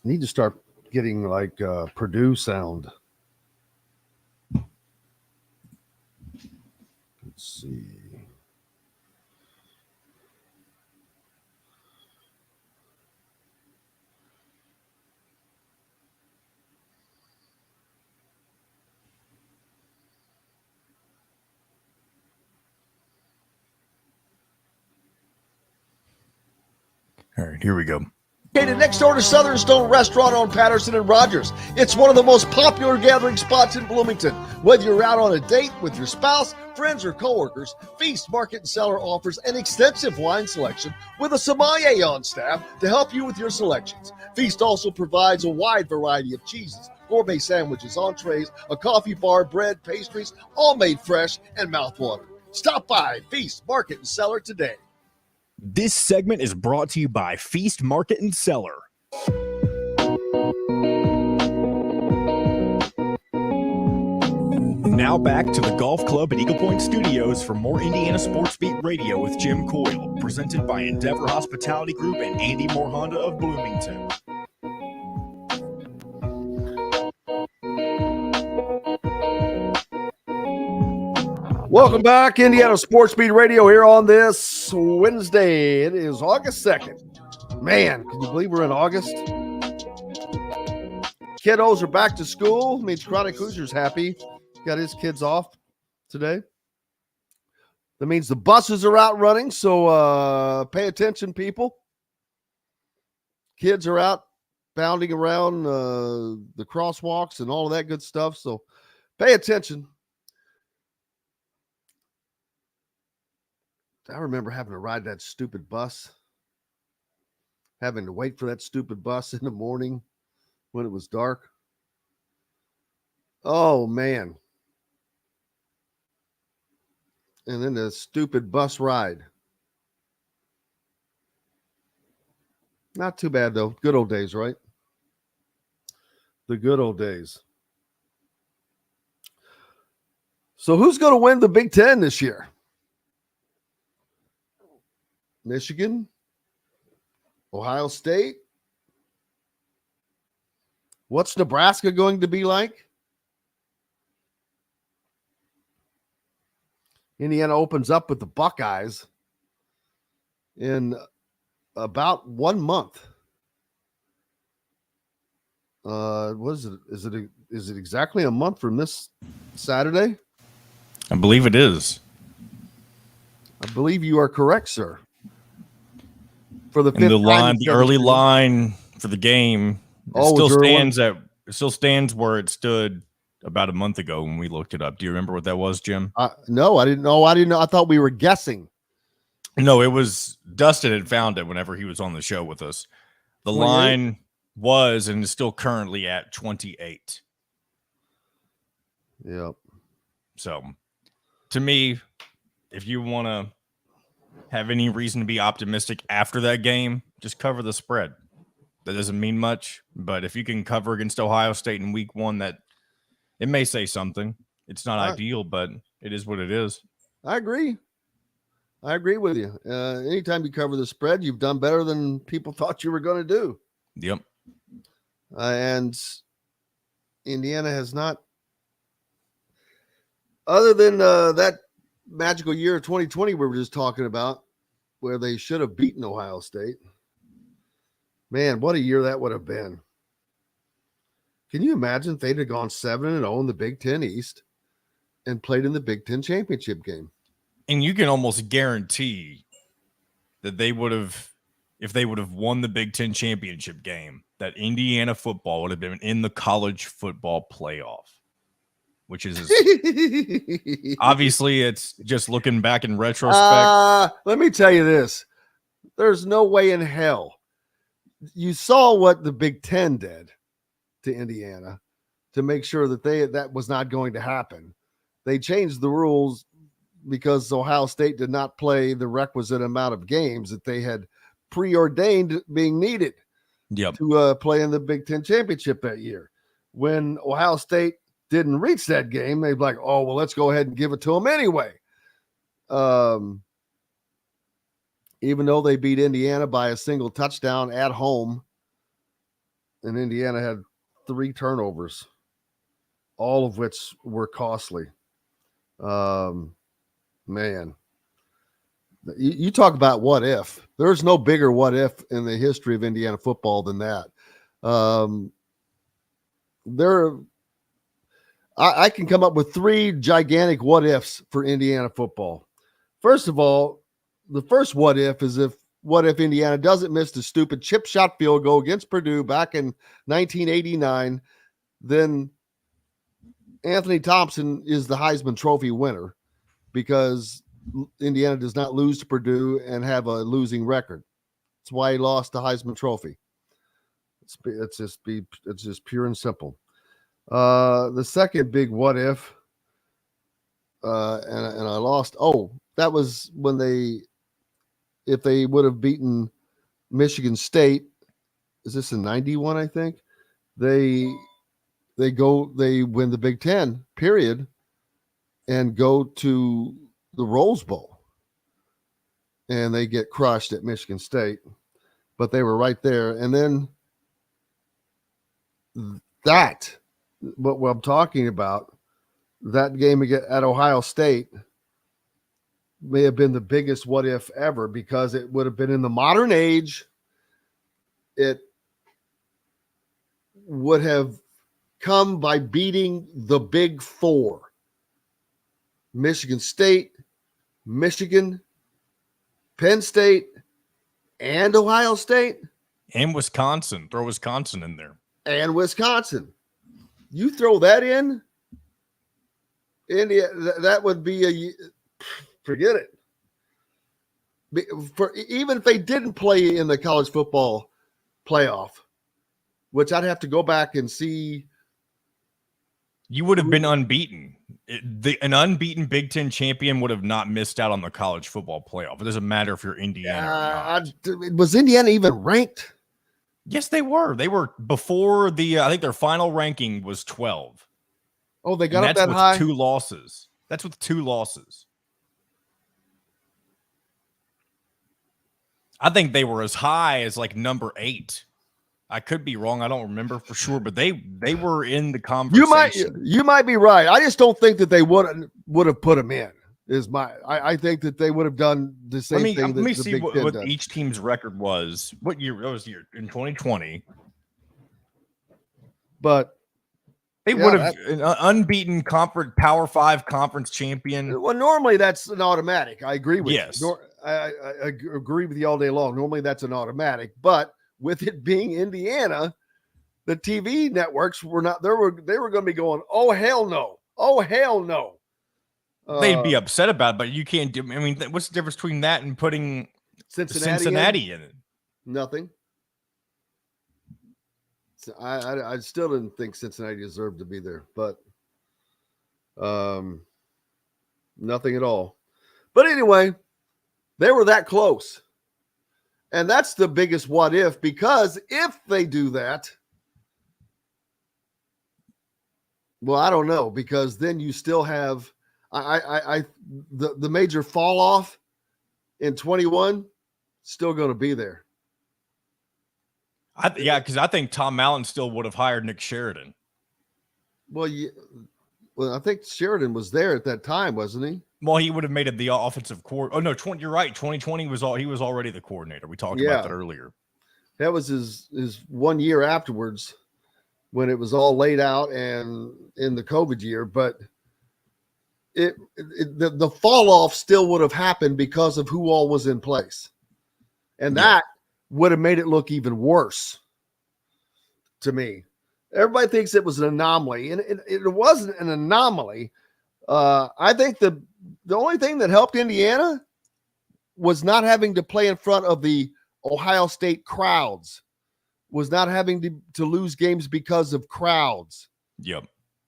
Need to start getting like Purdue sound. Let's see. All right, here we go. Located next door to Southern Stone Restaurant on Patterson and Rogers. It's one of the most popular gathering spots in Bloomington. Whether you're out on a date with your spouse, friends, or coworkers, Feast Market and Cellar offers an extensive wine selection with a sommelier on staff to help you with your selections. Feast also provides a wide variety of cheeses, gourmet sandwiches, entrees, a coffee bar, bread, pastries, all made fresh and mouthwatering. Stop by Feast Market and Cellar today. This segment is brought to you by Feast Market and Cellar. Now back to the Golf Club at Eagle Point Studios for more Indiana Sports Beat Radio with Jim Coyle, presented by Endeavor Hospitality Group and Andy Moore Honda of Bloomington. Welcome back, Indiana Sports Beat Radio here on this Wednesday. It is August 2nd. Man, can you believe we're in August? Kiddos are back to school. I mean, Chronic Hoosier's happy. Got his kids off today. That means the buses are out running, so pay attention, people. Kids are out bounding around the crosswalks and all of that good stuff, so pay attention. I remember having to ride that stupid bus, having to wait for that stupid bus in the morning when it was dark. Oh, man. And then the stupid bus ride. Not too bad, though. Good old days, right? The good old days. So who's going to win the Big Ten this year? Michigan? Ohio State? What's Nebraska going to be like? Indiana opens up with the Buckeyes in about 1 month. What is it? Is it exactly a month from this Saturday? I believe it is. I believe you are correct, sir. For the And the line, the early line for the game, it still stands where it stood about a month ago when we looked it up. Do you remember what that was, Jim? No, I didn't know. I thought we were guessing. No, it was Dustin had found it whenever he was on the show with us. The 28? line was and is still currently at 28. Yep. So, to me, if you want to have any reason to be optimistic after that game, just cover the spread. That doesn't mean much, but if you can cover against Ohio State in week 1, that it may say something. It's not ideal, but it is what it is. I agree. I agree with you. Anytime you cover the spread, you've done better than people thought you were going to do. Yep. And Indiana has not, other than that magical year of 2020 we were just talking about, where they should have beaten Ohio State. Man, what a year that would have been. Can you imagine if they'd have gone 7-0 in the Big Ten East and played in the Big Ten championship game? And you can almost guarantee that they would have, if they would have won the Big Ten championship game, that Indiana football would have been in the college football playoff, which is obviously it's just looking back in retrospect. Let me tell you this. There's no way in hell. You saw what the Big Ten did to Indiana to make sure that that was not going to happen. They changed the rules because Ohio State did not play the requisite amount of games that they had preordained being needed to play in the Big Ten championship that year. When Ohio State didn't reach that game, they'd be like, oh, well, let's go ahead and give it to them anyway. Even though they beat Indiana by a single touchdown at home, and Indiana had 3 turnovers, all of which were costly. Man, you talk about what if. There's no bigger what if in the history of Indiana football than that. I can come up with 3 gigantic what ifs for Indiana football. First of all, the first what if is what if Indiana doesn't miss the stupid chip shot field goal against Purdue back in 1989, then Anthony Thompson is the Heisman Trophy winner because Indiana does not lose to Purdue and have a losing record. That's why he lost the Heisman Trophy. It's just pure and simple. The second big what if, and I lost. Oh, that was when if they would have beaten Michigan State. Is this in 91? I think they win the Big Ten, period, and go to the Rose Bowl, and they get crushed at Michigan State, but they were right there. And then what I'm talking about, that game at Ohio State may have been the biggest what if ever, because it would have been in the modern age. It would have come by beating the Big Four: Michigan State, Michigan, Penn State, and Ohio State. And Wisconsin. Throw Wisconsin in there. And Wisconsin. You throw that in, India, that would be forget it. Even if they didn't play in the college football playoff, which I'd have to go back and see. You would have been unbeaten. An unbeaten Big Ten champion would have not missed out on the college football playoff. It doesn't matter if you're Indiana or not. Was Indiana even ranked? Yes, they were. They were before I think their final ranking was 12. Oh, they got up that's that with high? 2 losses. That's with 2 losses. I think they were as high as like number 8. I could be wrong. I don't remember for sure, but they were in the conversation. You might be right. I just don't think that they would have put them in. I think that they would have done the same thing. Let me see what each team's record was. What year? What was year in 2020? But they would have an unbeaten conference Power 5 conference champion. Well, normally that's an automatic. I agree with you. I agree with you all day long. Normally that's an automatic, but with it being Indiana, the TV networks were not. They were going to be going, oh hell no, oh hell no. They'd be upset about it, but you can't do. I mean, what's the difference between that and putting Cincinnati in it? Nothing. I still didn't think Cincinnati deserved to be there, but nothing at all. But anyway, they were that close. And that's the biggest what if, because if they do that, well, I don't know, because then you still have the major fall off in 21 still going to be there. Because I think Tom Allen still would have hired Nick Sheridan. Well, I think Sheridan was there at that time, wasn't he? Well, he would have made it the offensive coordinator. Oh no, you're right. 2020 he was already the coordinator. We talked about that earlier. That was his 1 year afterwards when it was all laid out and in the COVID year. But the fall off still would have happened because of who all was in place, and that would have made it look even worse to me. Everybody thinks it was an anomaly, and it wasn't an anomaly. I think the only thing that helped Indiana was not having to play in front of the Ohio State crowds, was not having to lose games because of crowds. Yep.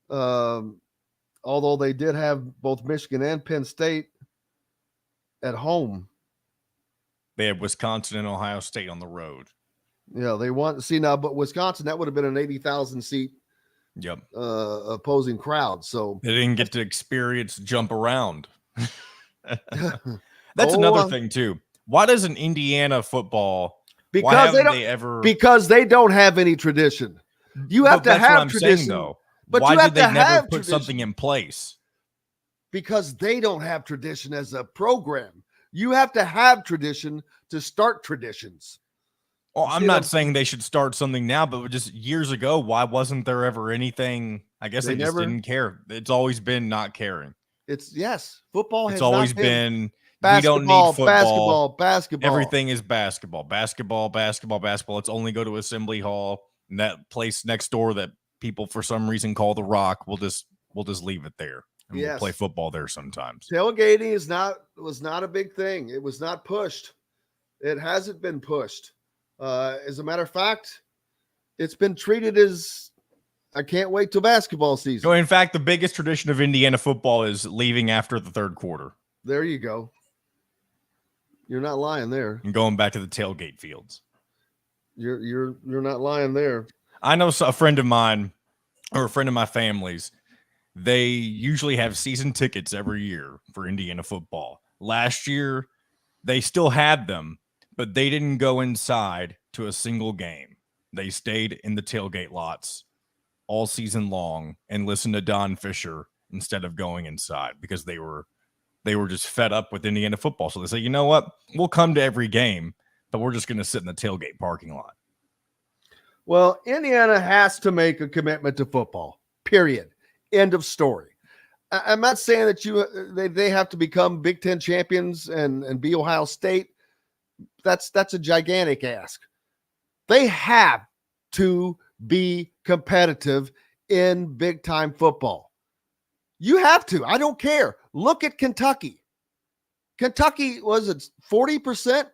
Although they did have both Michigan and Penn State at home. They had Wisconsin and Ohio State on the road. Yeah, they want to see now, but Wisconsin, that would have been an 80,000 seat opposing crowd. So they didn't get to experience jump around. That's another thing too. Why doesn't Indiana football? Because they don't have any tradition. You have to have tradition, saying, though. But why you have did they to never have put tradition? Something in place? Because they don't have tradition as a program. You have to have tradition to start traditions. Well, I'm not saying they should start something now, but just years ago, why wasn't there ever anything? I guess they just didn't care. It's always been not caring. Football has always been basketball, we don't need football. Basketball. Everything is basketball. Let's only go to Assembly Hall and that place next door that people for some reason call the Rock. We'll just leave it there. And we'll play football there sometimes. Tailgating was not a big thing. It was not pushed. It hasn't been pushed. As a matter of fact, it's been treated as I can't wait till basketball season. So in fact, the biggest tradition of Indiana football is leaving after the third quarter. There you go. You're not lying there. And going back to the tailgate fields. You're not lying there. I know a friend of mine, or a friend of my family's, they usually have season tickets every year for Indiana football. Last year, they still had them, but they didn't go inside to a single game. They stayed in the tailgate lots all season long and listened to Don Fisher instead of going inside because they were just fed up with Indiana football. So they say, you know what? We'll come to every game, but we're just going to sit in the tailgate parking lot. Well, Indiana has to make a commitment to football, period. End of story. I'm not saying that they have to become Big Ten champions and be Ohio State. That's a gigantic ask. They have to be competitive in big time football. You have to. I don't care. Look at Kentucky. Kentucky, was it 40%?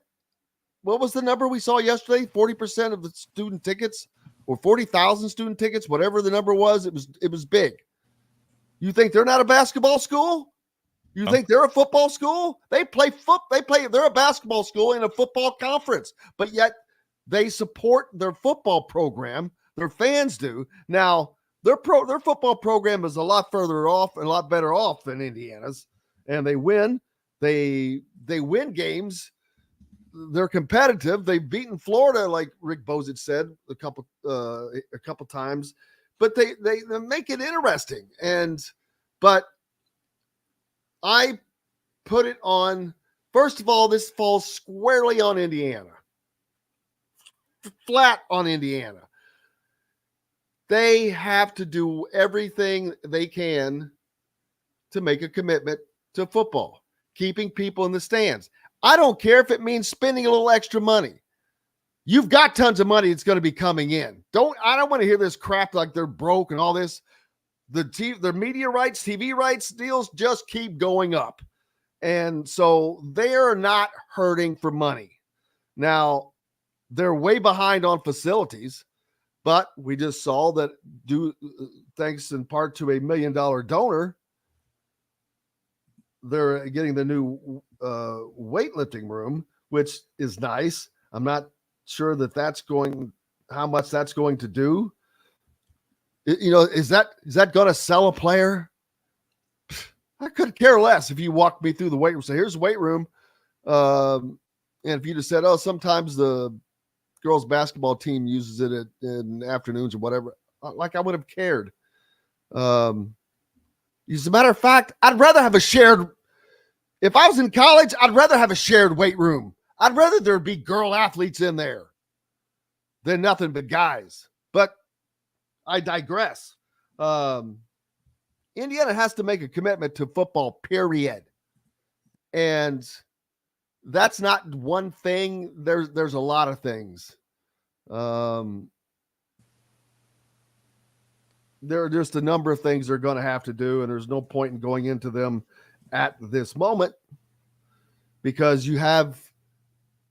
What was the number we saw yesterday? 40% of the student tickets, or 40,000 student tickets, whatever the number was, it was big. You think they're not a basketball school? You think they're a football school? They're a basketball school in a football conference, but yet they support their football program. Their fans do. Now, their football program is a lot further off and a lot better off than Indiana's, and they win. They win games. They're competitive. They've beaten Florida, like Rick Bozich said a couple times, but they make it interesting. But I put it on. First of all, this falls squarely on Indiana. Flat on Indiana. They have to do everything they can to make a commitment to football, keeping people in the stands. I don't care if it means spending a little extra money. You've got tons of money that's going to be coming in. I don't want to hear this crap like they're broke and all this. Their media rights, TV rights deals just keep going up. And so they're not hurting for money. Now, they're way behind on facilities, but we just saw that thanks in part to $1 million donor, they're getting the new weightlifting room, which is nice. I'm not sure how much that's going to do. Is that going to sell a player? I could care less if you walked me through the weight room. So here's the weight room. And if you just said, sometimes the girls basketball team uses it in afternoons or whatever, like I would have cared. As a matter of fact, I'd rather have if I was in college, I'd rather have a shared weight room. I'd rather there be girl athletes in there than nothing but guys. But I digress. Indiana has to make a commitment to football, period. And that's not one thing. There's a lot of things. There are just a number of things they're going to have to do, and there's no point in going into them at this moment because you have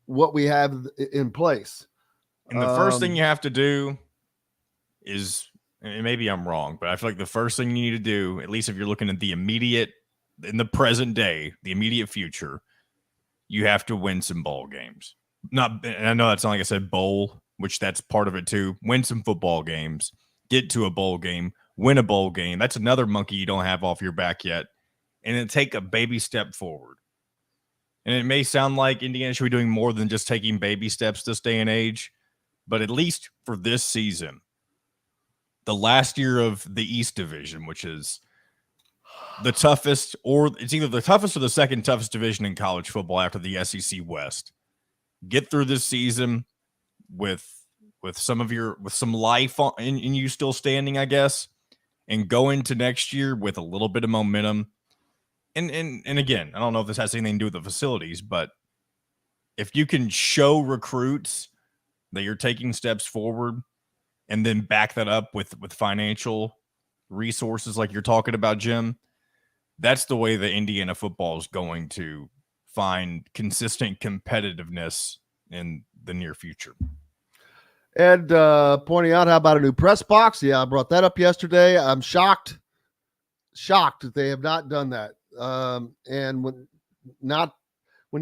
what we have in place. And the first thing you have to do is, and maybe I'm wrong, but I feel like the first thing you need to do, at least if you're looking at the immediate, in the present day, the immediate future, you have to win some ball games. And I know that's not like I said bowl, which that's part of it too. Win some football games, get to a bowl game, win a bowl game. That's another monkey you don't have off your back yet. And then take a baby step forward. And it may sound like Indiana should be doing more than just taking baby steps this day and age, but at least for this season, the last year of the East Division, which is the toughest, or it's either the toughest or the second toughest division in college football after the SEC West. Get through this season with some life in you still standing, I guess, and go into next year with a little bit of momentum. And again, I don't know if this has anything to do with the facilities, but if you can show recruits that you're taking steps forward and then back that up with financial resources like you're talking about, Jim, that's the way that Indiana football is going to find consistent competitiveness in the near future. Ed pointing out, how about a new press box? Yeah, I brought that up yesterday. I'm shocked that they have not done that. And when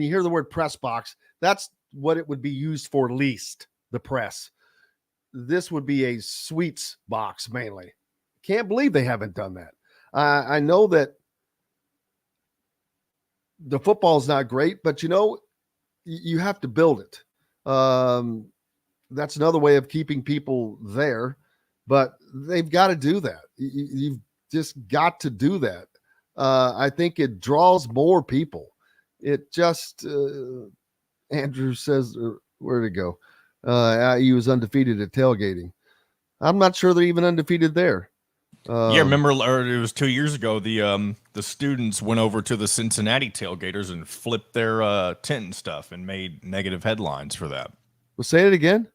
you hear the word press box, that's what it would be used for least, the press. This would be a suites box mainly. Can't believe they haven't done that. I know that the football is not great, but you have to build it. That's another way of keeping people there, but they've got to do that. You've just got to do that. I think it draws more people. It just, Andrew says, where'd it go? He was undefeated at tailgating. I'm not sure they're even undefeated there. Remember, it was 2 years ago, the students went over to the Cincinnati tailgaters and flipped their tent and stuff and made negative headlines for that. Well, say it again.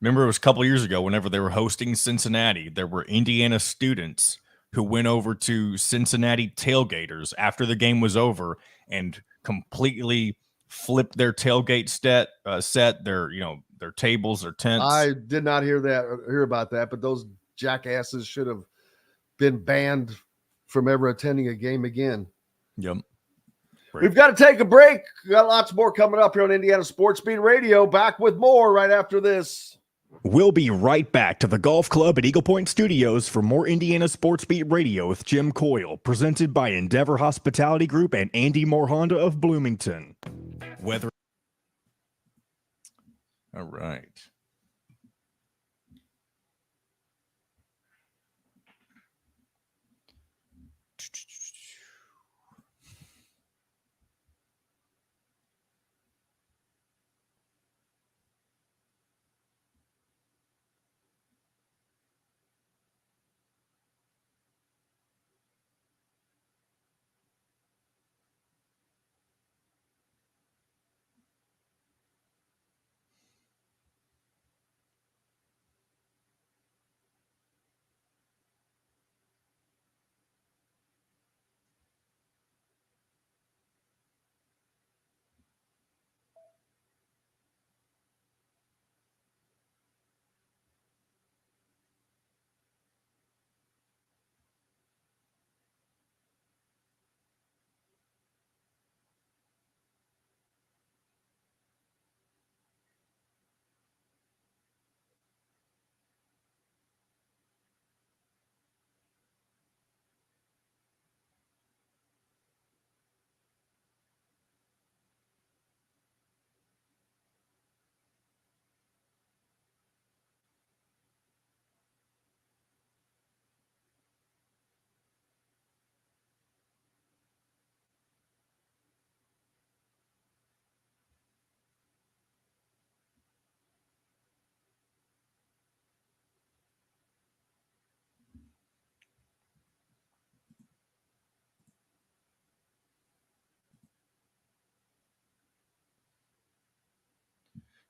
Remember, it was a couple years ago whenever they were hosting Cincinnati, there were Indiana students who went over to Cincinnati tailgaters after the game was over and completely flipped their tailgate set, their tables, their tents. I did not hear about that, but those jackasses should have been banned from ever attending a game again. Yep. We've got to take a break. We got lots more coming up here on Indiana Sports Beat Radio. Back with more right after this. We'll be right back to the Golf Club at Eagle Point Studios for more Indiana Sports Beat Radio with Jim Coyle, presented by Endeavor Hospitality Group and Andy Moore Honda of Bloomington. Weather. All right.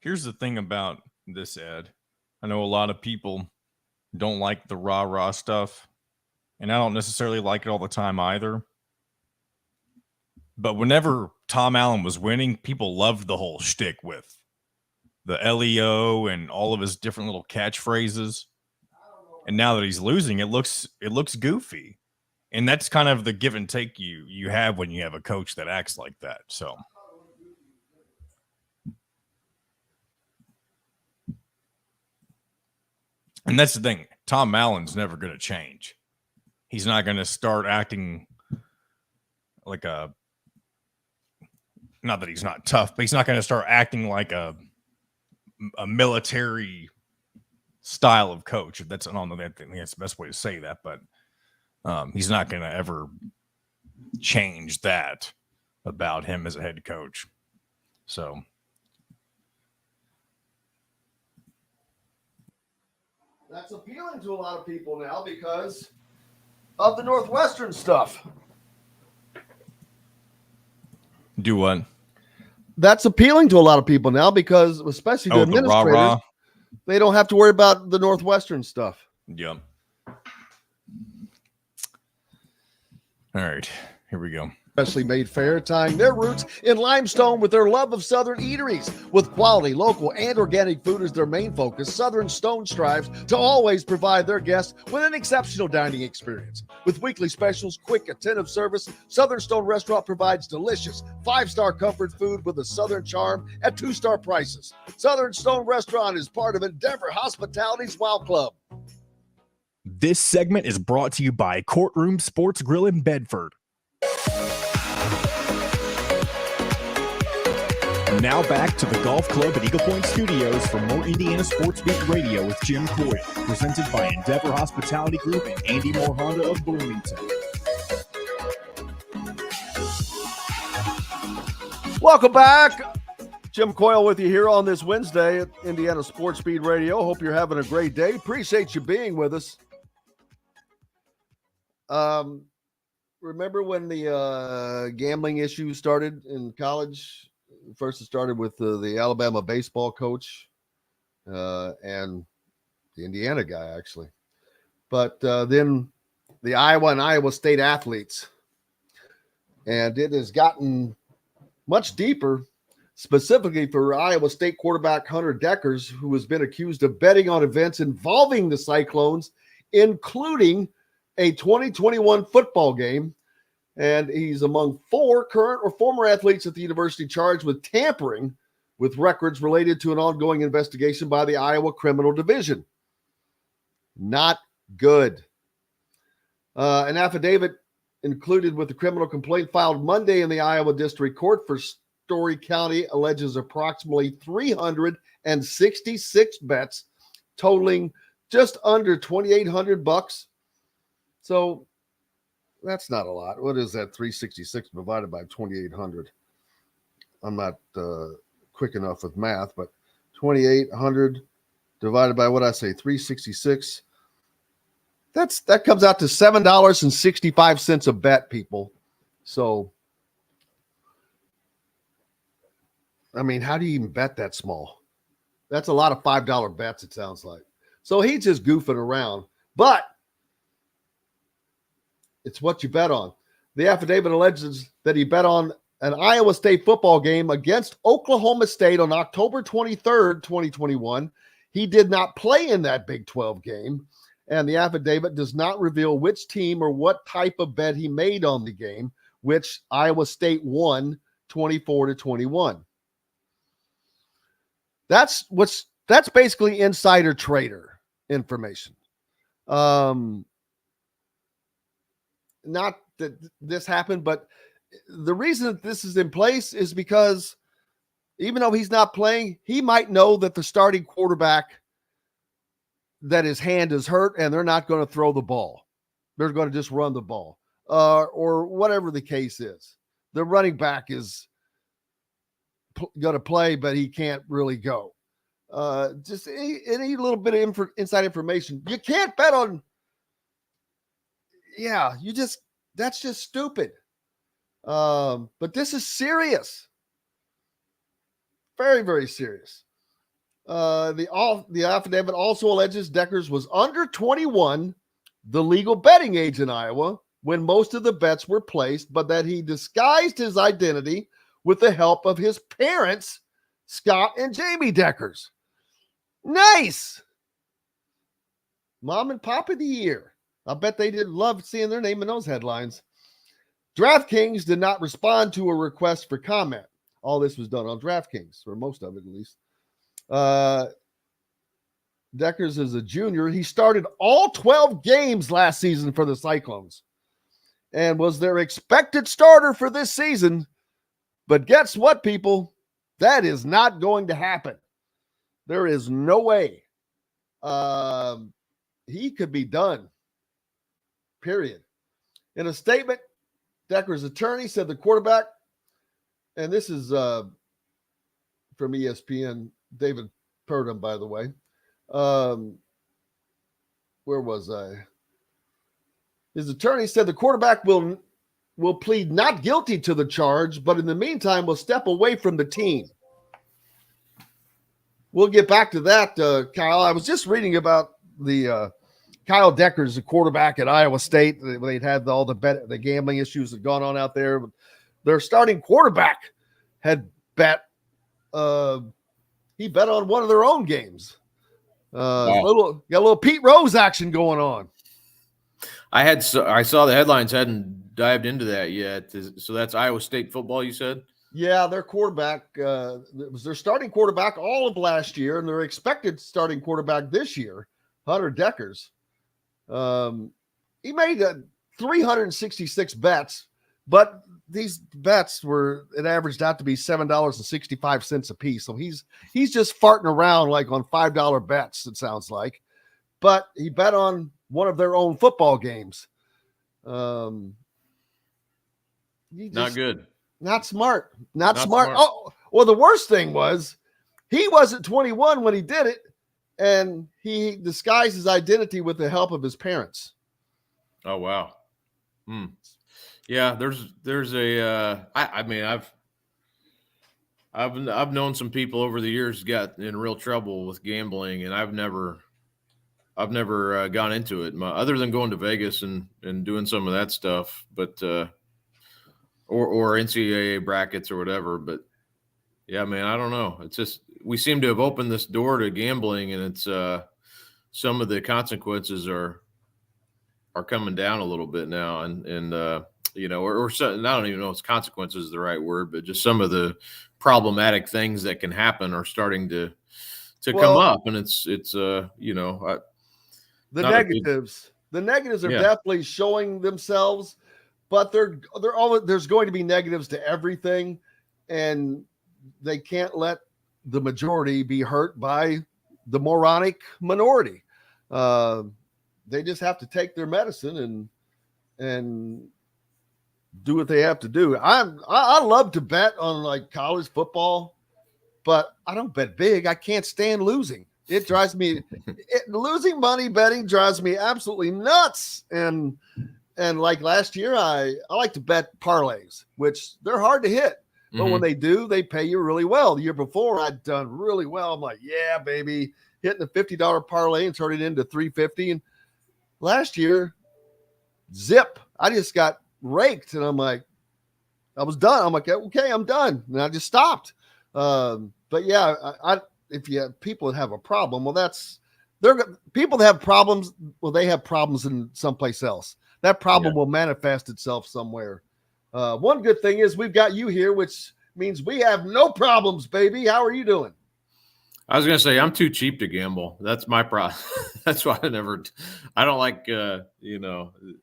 Here's the thing about this, Ed. I know a lot of people don't like the rah-rah stuff, and I don't necessarily like it all the time either. But whenever Tom Allen was winning, people loved the whole shtick with the LEO and all of his different little catchphrases. And now that he's losing, it looks goofy. And that's kind of the give and take you have when you have a coach that acts like that. So and that's the thing. Tom Allen's never going to change. He's not going to start acting like not that he's not tough, but he's not going to start acting like a military style of coach. If that's, I don't know, I think that's the best way to say that, but he's not going to ever change that about him as a head coach. So that's appealing to a lot of people now because of the Northwestern stuff. do what? That's appealing to a lot of people now because, especially the administrators, rah-rah. They don't have to worry about the Northwestern stuff. Yep. All right, here we go. Freshly made fare, tying their roots in Limestone with their love of Southern eateries. With quality, local, and organic food as their main focus, Southern Stone strives to always provide their guests with an exceptional dining experience. With weekly specials, quick, attentive service, Southern Stone Restaurant provides delicious, 5-star comfort food with a Southern charm at 2-star prices. Southern Stone Restaurant is part of Endeavor Hospitality's Wow Club. This segment is brought to you by Courtroom Sports Grill in Bedford. Now back to the Golf Club at Eagle Point Studios for more Indiana Sports Beat Radio with Jim Coyle, presented by Endeavor Hospitality Group and Andy Moore Honda of Bloomington. Welcome back. Jim Coyle with you here on this Wednesday at Indiana Sports Beat Radio. Hope you're having a great day. Appreciate you being with us. Remember when the gambling issue started in college? First, it started with the Alabama baseball coach and the Indiana guy, actually. But then the Iowa and Iowa State athletes. And it has gotten much deeper, specifically for Iowa State quarterback Hunter Deckers, who has been accused of betting on events involving the Cyclones, including a 2021 football game. And he's among 4 current or former athletes at the university charged with tampering with records related to an ongoing investigation by the Iowa Criminal Division. Not good. An affidavit included with the criminal complaint filed Monday in the Iowa District Court for Story County alleges approximately 366 bets totaling just under $2,800. So that's not a lot. What is that? 366 divided by 2,800. I'm not quick enough with math, but 2,800 divided by what I say, 366. That comes out to $7.65 a bet, people. So, I mean, how do you even bet that small? That's a lot of $5 bets, it sounds like. So he's just goofing around, but it's what you bet on. The affidavit alleges that he bet on an Iowa State football game against Oklahoma State on October 23rd, 2021. He did not play in that Big 12 game, and the affidavit does not reveal which team or what type of bet he made on the game, which Iowa State won 24-21. That's basically insider trader information. Not that this happened, but the reason that this is in place is because even though he's not playing, he might know that the starting quarterback, that his hand is hurt and they're not going to throw the ball. They're going to just run the ball, or whatever the case is. The running back is going to play, but he can't really go. Just any little bit of inside information. You can't bet on. Yeah, that's just stupid. But this is serious. Very, very serious. The affidavit also alleges Deckers was under 21, the legal betting age in Iowa, when most of the bets were placed, but that he disguised his identity with the help of his parents, Scott and Jamie Deckers. Nice. Mom and Pop of the year. I bet they did love seeing their name in those headlines. DraftKings did not respond to a request for comment. All this was done on DraftKings, or most of it at least. Deckers is a junior. He started all 12 games last season for the Cyclones and was their expected starter for this season. But guess what, people? That is not going to happen. There is no way. He could be done. Period. In a statement, Deckers' attorney said the quarterback, and this is from ESPN, David Purdom, by the way. Where was I? His attorney said the quarterback will plead not guilty to the charge, but in the meantime will step away from the team. We'll get back to that, Kyle. I was just reading about the Kyle Deckers, the quarterback at Iowa State. They'd had all the gambling issues that had gone on out there. Their starting quarterback had bet. He bet on one of their own games. Wow. Got a little Pete Rose action going on. I saw the headlines. Hadn't dived into that yet. So that's Iowa State football, you said? Yeah, their quarterback it was their starting quarterback all of last year, and their expected starting quarterback this year, Hunter Deckers. He made 366 bets, but these bets it averaged out to be $7.65 a piece. So he's just farting around like on $5 bets, it sounds like. But he bet on one of their own football games. Not good. Not smart. Not smart. Oh, well, the worst thing was he wasn't 21 when he did it, and he disguised his identity with the help of his parents. Oh, wow. Yeah, there's a I mean, I've known some people over the years got in real trouble with gambling, and I've never gone into it other than going to Vegas and doing some of that stuff, but or NCAA brackets or whatever. But yeah, man, I don't know. It's just we seem to have opened this door to gambling, and it's some of the consequences are coming down a little bit now, and or so, I don't even know if consequences is the right word, but just some of the problematic things that can happen are starting to come up, and it's the negatives. The negatives are definitely showing themselves, but they're always, there's going to be negatives to everything, and they can't let the majority be hurt by the moronic minority. They just have to take their medicine and do what they have to do. I love to bet on like college football, but I don't bet big. I can't stand losing. It drives me losing money betting drives me absolutely nuts. And like last year, I like to bet parlays, which they're hard to hit. But when they do, they pay you really well. The year before, I'd done really well. I'm like, yeah, baby, hitting a $50 parlay and turning it into $350. And last year, zip, I just got raked, and I'm like, I was done. I'm like, okay, I'm done, and I just stopped. But yeah, if you have people that have a problem, well, people that have problems. Well, they have problems in someplace else. That problem will manifest itself somewhere. One good thing is we've got you here, which means we have no problems, baby. How are you doing? I was going to say, I'm too cheap to gamble. That's my problem. That's why I don't like,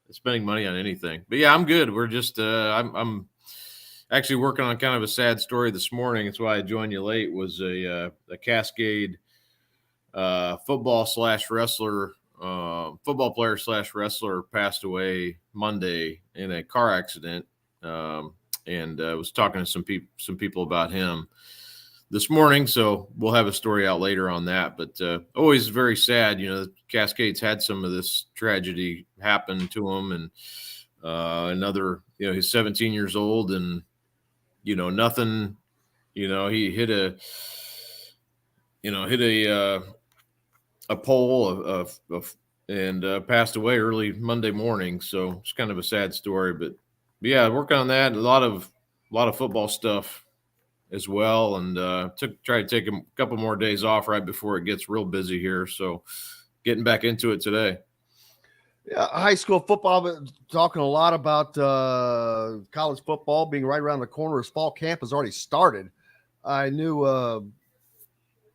spending money on anything. But yeah, I'm good. We're just, I'm actually working on kind of a sad story this morning. That's why I joined you late. Was a Cascade football player / wrestler passed away Monday in a car accident. And I was talking to some people about him this morning, so we'll have a story out later on that. But always very sad. Cascades had some of this tragedy happen to him, and another. He's 17 years old, and nothing. He hit a pole and passed away early Monday morning. So it's kind of a sad story, but yeah, working on that. A lot of football stuff as well, and try to take a couple more days off right before it gets real busy here. So getting back into it today. Yeah, high school football. But talking a lot about college football being right around the corner as fall camp has already started. I know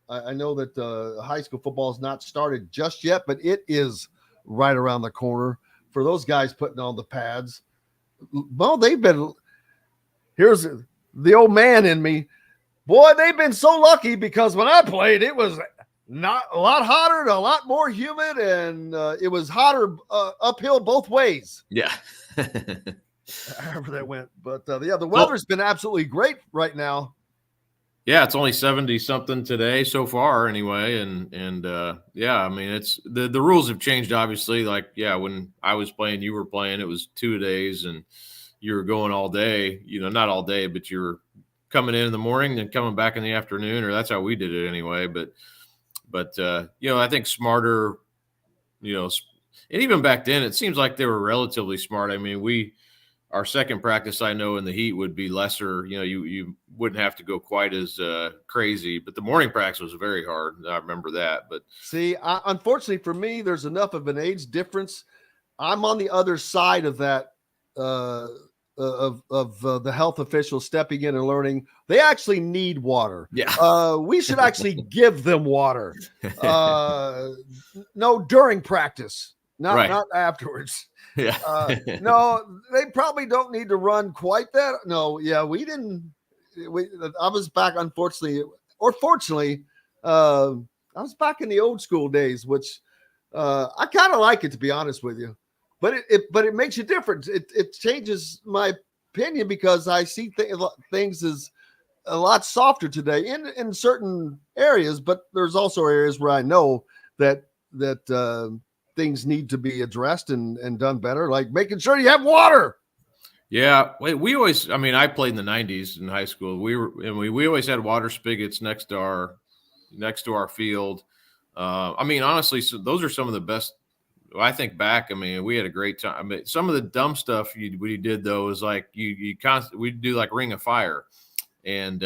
that high school football has not started just yet, but it is right around the corner for those guys putting on the pads. Well, here's the old man in me. Boy, they've been so lucky, because when I played, it was not a lot hotter and a lot more humid, and it was hotter uphill both ways. Yeah. However that went. But the weather's been absolutely great right now. Yeah, it's only 70 something today so far anyway. And yeah, I mean, it's the rules have changed, obviously. Like, yeah, when I was playing, you were playing, it was 2 days and you were going all day, not all day, but you were coming in the morning and coming back in the afternoon, or that's how we did it anyway. But I think smarter, and even back then, it seems like they were relatively smart. I mean, our second practice, I know, in the heat would be lesser. You wouldn't have to go quite as crazy, but the morning practice was very hard. I remember that. But see, unfortunately for me, there's enough of an age difference. I'm on the other side of that, of the health officials stepping in and learning they actually need water. Yeah. We should actually give them water. No, during practice, not afterwards. Yeah. No, they probably don't need to run quite that. No, yeah, we didn't. I was back, unfortunately, or fortunately, I was back in the old school days, which I kind of like it, to be honest with you. But it makes you different. It changes my opinion, because I see things as a lot softer today in certain areas, but there's also areas where I know that things need to be addressed and done better, like making sure you have water. Yeah, we always. I mean, I played in the '90s in high school. We always had water spigots next to our field. I mean, honestly, so those are some of the best. I think back, I mean, we had a great time. I mean, some of the dumb stuff we did, though, is like we'd do like Ring of Fire, and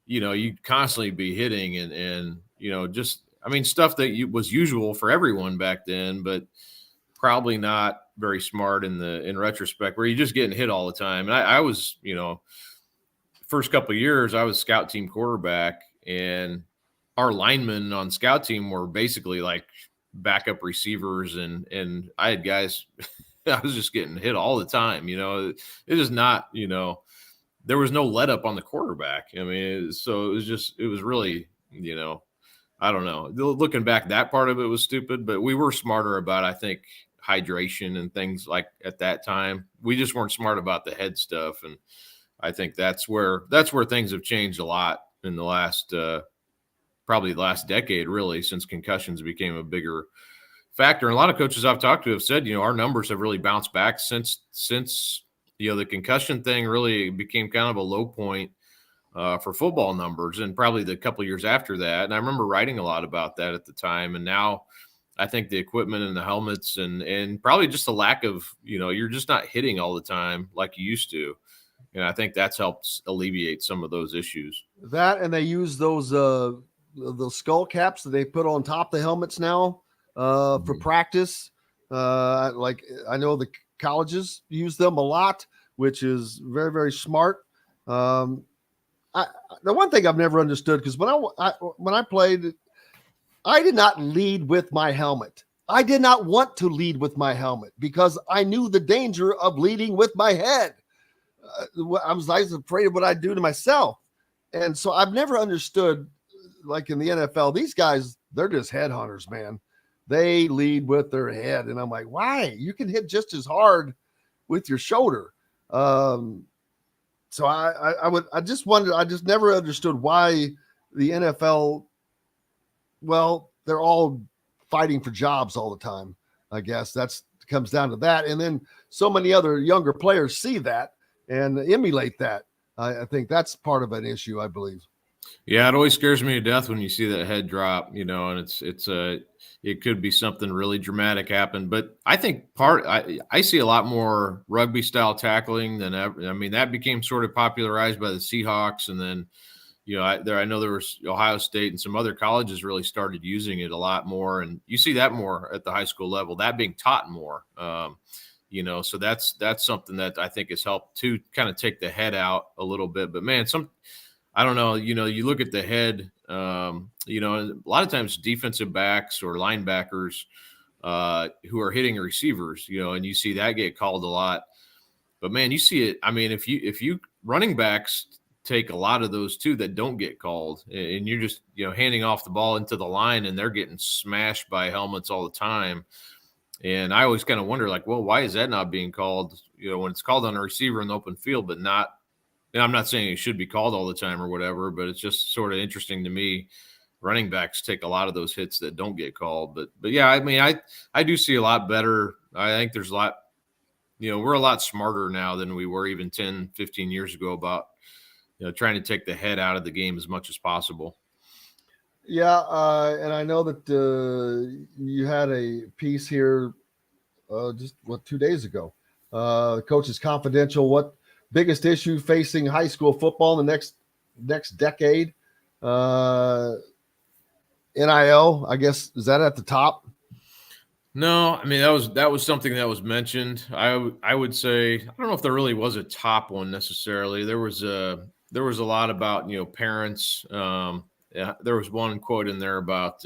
you'd constantly be hitting and just, I mean, stuff that was usual for everyone back then, but probably not very smart in retrospect, where you're just getting hit all the time. And I was, first couple of years, I was scout team quarterback, and our linemen on scout team were basically like backup receivers, and I had guys I was just getting hit all the time. It is not, there was no let up on the quarterback. I mean, so it was really, I don't know. Looking back, that part of it was stupid, but we were smarter about, I think, hydration and things like at that time. We just weren't smart about the head stuff. And I think that's where things have changed a lot in the last, probably the last decade, really, since concussions became a bigger factor. And a lot of coaches I've talked to have said, our numbers have really bounced back since the concussion thing really became kind of a low point for football numbers, and probably the couple of years after that. And I remember writing a lot about that at the time. And now I think the equipment and the helmets and probably just the lack of, you're just not hitting all the time like you used to. And I think that's helped alleviate some of those issues. That, and they use those skull caps that they put on top of the helmets now for practice. Like I know the colleges use them a lot, which is very, very smart. The one thing I've never understood, because when I played, I did not lead with my helmet. I did not want to lead with my helmet because I knew the danger of leading with my head. I was afraid of what I'd do to myself. And so I've never understood, like in the NFL, these guys, they're just headhunters, man. They lead with their head. And I'm like, why? You can hit just as hard with your shoulder. So I just wondered, I just never understood why the NFL, well, they're all fighting for jobs all the time. I guess that's comes down to that. And then so many other younger players see that and emulate that. I think that's part of an issue, I believe. Yeah, it always scares me to death when you see that head drop, and it could be something really dramatic happen. But I think I see a lot more rugby style tackling than ever. I mean, that became sort of popularized by the Seahawks, and then I know there was Ohio State and some other colleges really started using it a lot more, and you see that more at the high school level, that being taught more. So that's something that I think has helped to kind of take the head out a little bit. But man, I don't know, you look at the head, a lot of times defensive backs or linebackers who are hitting receivers, and you see that get called a lot. But man, you see it. I mean, if you running backs take a lot of those too that don't get called, and you're just, handing off the ball into the line and they're getting smashed by helmets all the time. And I always kind of wonder, like, well, why is that not being called, when it's called on a receiver in the open field, but not, and I'm not saying it should be called all the time or whatever, but it's just sort of interesting to me. Running backs take a lot of those hits that don't get called. But yeah, I mean, I do see a lot better. I think there's a lot, we're a lot smarter now than we were even 10, 15 years ago about, trying to take the head out of the game as much as possible. Yeah, and I know that you had a piece here just 2 days ago. Coach's Confidential, what biggest issue facing high school football in the next decade? NIL, I guess, is that at the top? No, I mean, that was something that was mentioned. I would say, I don't know if there really was a top one necessarily. There was a lot about, parents. There was one quote in there about,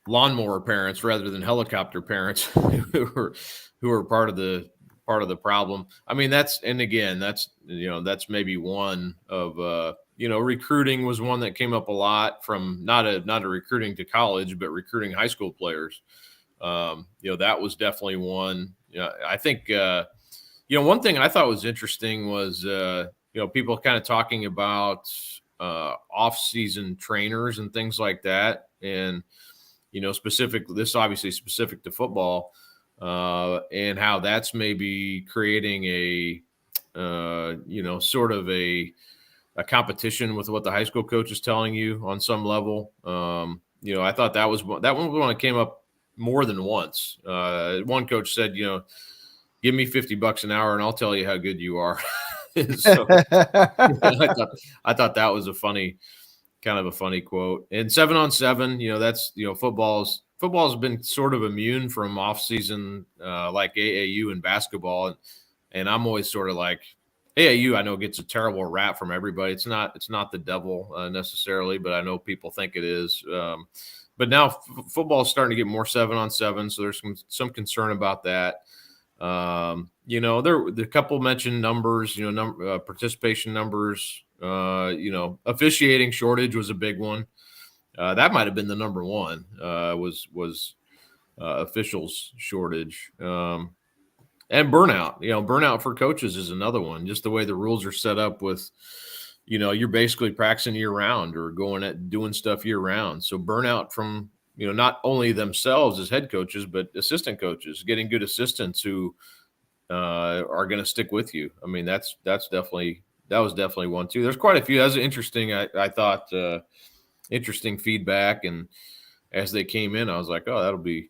lawnmower parents rather than helicopter parents who are part of the problem. I mean, that's maybe one of, recruiting was one that came up a lot from not a recruiting to college, but recruiting high school players. That was definitely one. I think, one thing I thought was interesting was, people kind of talking about off-season trainers and things like that. And, this obviously specific to football, and how that's maybe creating a sort of a competition with what the high school coach is telling you on some level. I thought that one was one that came up more than once. One coach said, give me $50 an hour and I'll tell you how good you are. So I thought that was a funny quote. And 7-on-7, that's, football's football has been sort of immune from off season like AAU and basketball, and I'm always sort of like AAU. I know gets a terrible rap from everybody. It's not the devil necessarily, but I know people think it is. But now football is starting to get more 7-on-7, so there's some concern about that. The couple mentioned numbers, participation numbers, officiating shortage was a big one. That might have been the number one, was officials shortage. And burnout, burnout for coaches is another one. Just the way the rules are set up with, you're basically practicing year round or doing stuff year round. So burnout from, not only themselves as head coaches, but assistant coaches, getting good assistants who are going to stick with you. I mean, that was definitely one too. There's quite a few. That was interesting. I thought interesting feedback, and as they came in, I was like, oh, that'll be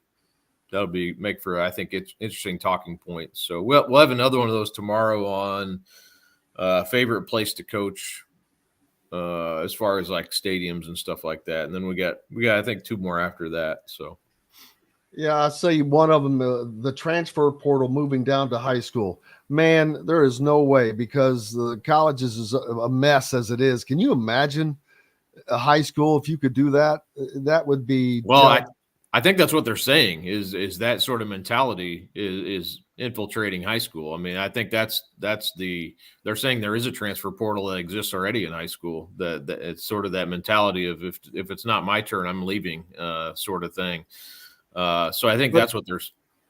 make for, I think, it's interesting talking points. So we'll have another one of those tomorrow on favorite place to coach as far as like stadiums and stuff like that. And then we got I think 2 more after that. So yeah, I say one of them, the transfer portal moving down to high school. Man, there is no way, because the colleges is a mess as it is. Can you imagine a high school if you could do that? That would be I think that's what they're saying is that sort of mentality is infiltrating high school. I mean, I think they're saying there is a transfer portal that exists already in high school. That it's sort of that mentality of if it's not my turn, I'm leaving, sort of thing. So I think that's what they're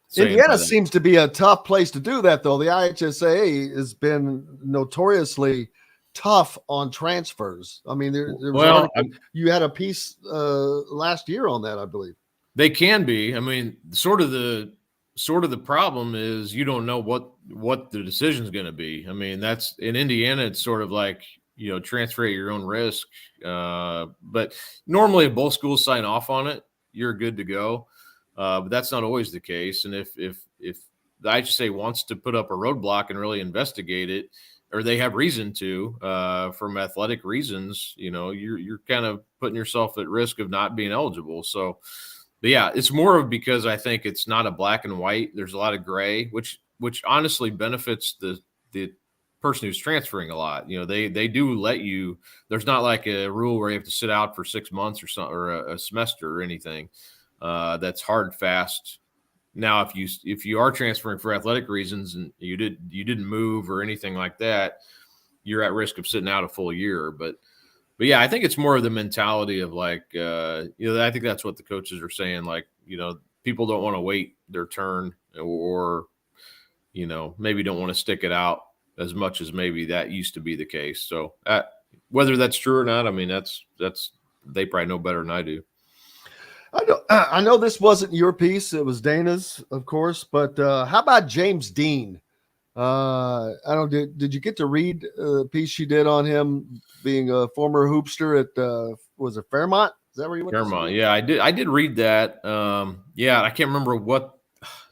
saying. Indiana seems to be a tough place to do that, though. The IHSA has been notoriously tough on transfers. I mean, you had a piece last year on that, I believe. They can be. I mean, sort of the problem is you don't know what the decision is going to be. I mean, that's in Indiana. It's sort of like, transfer at your own risk. But normally, if both schools sign off on it, you're good to go. But that's not always the case. And if the IHSA wants to put up a roadblock and really investigate it, or they have reason to, from athletic reasons, you're kind of putting yourself at risk of not being eligible. So. But yeah, it's more of because I think it's not a black and white. There's a lot of gray, which honestly benefits the person who's transferring a lot. They do let you. There's not like a rule where you have to sit out for 6 months or something, or a semester or anything. That's hard, fast. Now, if you are transferring for athletic reasons and you didn't move or anything like that, you're at risk of sitting out a full year. But yeah, I think it's more of the mentality of like, I think that's what the coaches are saying. Like, people don't want to wait their turn, or, maybe don't want to stick it out as much as maybe that used to be the case. So whether that's true or not, I mean, that's they probably know better than I do. I know this wasn't your piece. It was Dana's, of course. But how about James Dean? I don't. Did you get to read the piece she did on him being a former hoopster at was it Fairmont? Is that where you went? Fairmont, yeah, I did read that. Yeah, I can't remember what.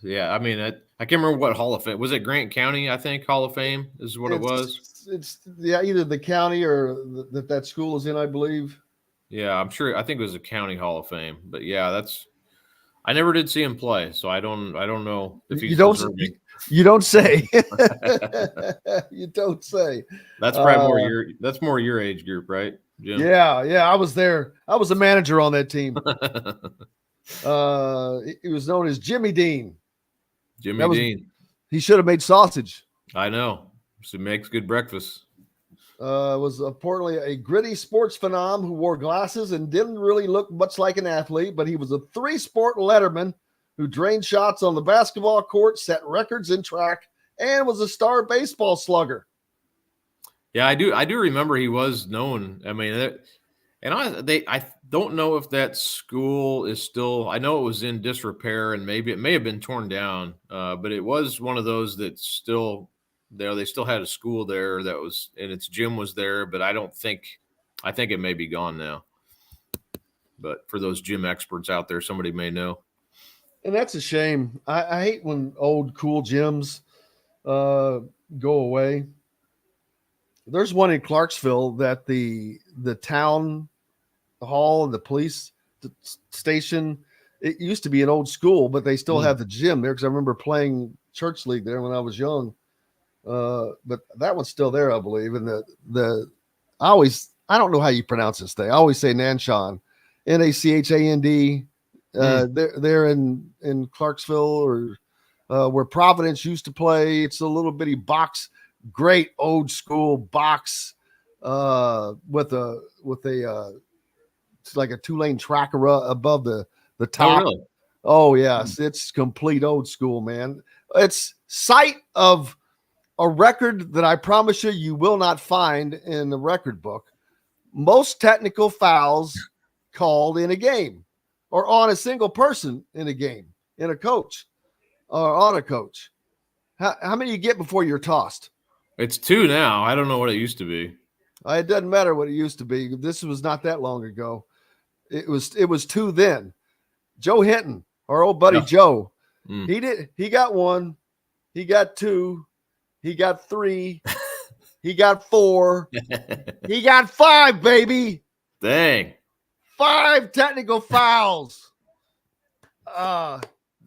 Yeah, I mean, I can't remember what Hall of Fame was. It Grant County, I think Hall of Fame is what it was. It's either the county or that school is in, I believe. Yeah, I'm sure. I think it was a county Hall of Fame. But yeah, I never did see him play, so I don't know if he's deserving. You don't say. You don't say. That's probably more your age group, right, Jim? Yeah. I was there. I was a manager on that team. He was known as Jimmy Dean. Dean. He should have made sausage. I know. So makes good breakfast. Was reportedly a gritty sports phenom who wore glasses and didn't really look much like an athlete, but he was a 3-sport letterman who drained shots on the basketball court, set records in track, and was a star baseball slugger. Yeah, I do remember he was known. I mean, I don't know if that school is still. I know it was in disrepair, and maybe it may have been torn down. But it was one of those that's still there. They still had a school there that was, and its gym was there. But I think it may be gone now. But for those gym experts out there, somebody may know. And that's a shame. I hate when old cool gyms go away. There's one in Clarksville that the town hall and the police station it used to be an old school, but they still have the gym there because I remember playing church league there when I was young. But that one's still there, I believe. And I don't know how you pronounce this thing. I always say Nanshan, Nachand. They're in Clarksville or where Providence used to play. It's a little bitty box, great old school box with a it's like a 2-lane tracker above the top. Oh, really? Oh yes, it's complete old school, man. It's site of a record that I promise you will not find in the record book. Most technical fouls called in a game or on a single person in a game, in a coach or on a coach. How many you get before you're tossed? It's 2 now. I don't know what it used to be. It doesn't matter what it used to be. This was not that long ago. It was 2 then. Joe Hinton, our old buddy Joe, he got 1, he got 2, he got 3, he got 4, he got 5, baby. Dang. 5 technical fouls.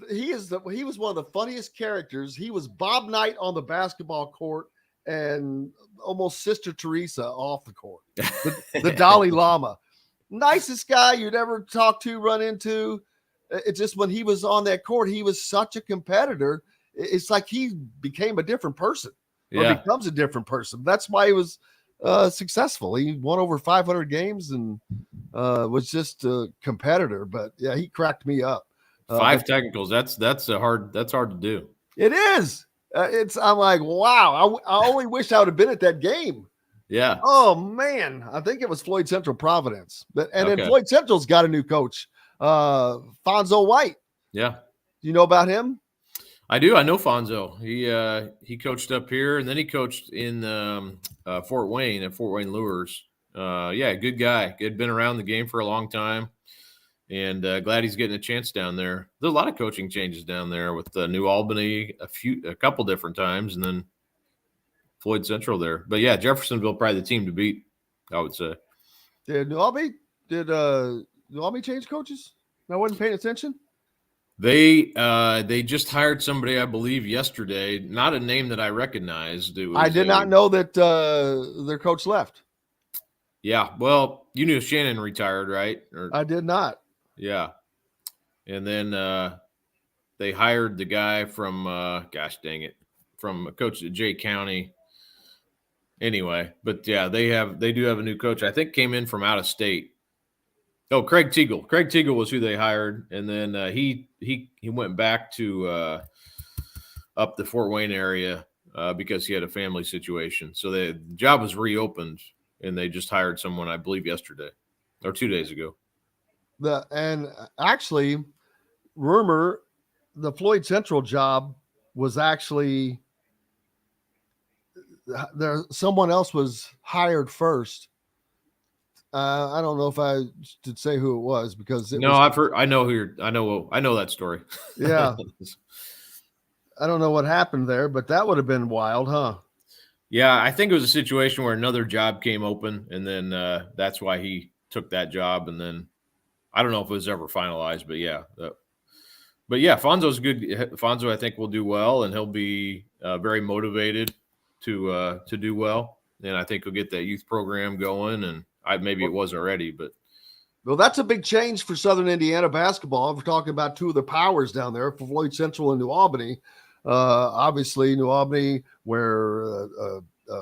He was one of the funniest characters. He was Bob Knight on the basketball court and almost Sister Teresa off the court. The Dalai Lama. Nicest guy you'd ever talk to, run into. It's just when he was on that court, he was such a competitor. It's like he became a different person or becomes a different person. That's why he was successful. He won over 500 games and was just a competitor. But yeah, he cracked me up. 5 technicals. That's hard to do. It is. I'm like, wow. I only wish I would have been at that game. Yeah. Oh man, I think it was Floyd Central Providence, then Floyd Central's got a new coach, Fonzo White. Yeah. Do you know about him? I do. I know Fonzo. He coached up here, and then he coached in Fort Wayne at Fort Wayne Lures. Good guy. Had been around the game for a long time, and glad he's getting a chance down there. There's a lot of coaching changes down there with New Albany a couple different times, and then Floyd Central there. But yeah, Jeffersonville probably the team to beat, I would say. Did New Albany change coaches? I wasn't paying attention. They just hired somebody, I believe, yesterday. Not a name that I recognized. I did not know that their coach left. Yeah, well, you knew Shannon retired, right? I did not. Yeah, and then they hired the guy from from coach at Jay County. Anyway, but yeah, they do have a new coach. I think came in from out of state. Oh, Craig Teagle. Craig Teagle was who they hired, and then he went back to up the Fort Wayne area because he had a family situation. So the job was reopened, and they just hired someone, I believe, yesterday or 2 days ago. And actually, rumor the Floyd Central job was actually there. Someone else was hired first. I don't know if I should say who it was because I've heard. I know that story. Yeah. I don't know what happened there, but that would have been wild, huh? Yeah, I think it was a situation where another job came open, and then that's why he took that job. And then I don't know if it was ever finalized, but yeah. But yeah, Fonzo's good. Fonzo, I think, will do well, and he'll be very motivated to do well. And I think he'll get that youth program going. And maybe it was already, but. Well, that's a big change for Southern Indiana basketball. We're talking about 2 of the powers down there for Floyd Central and New Albany. Obviously, New Albany, where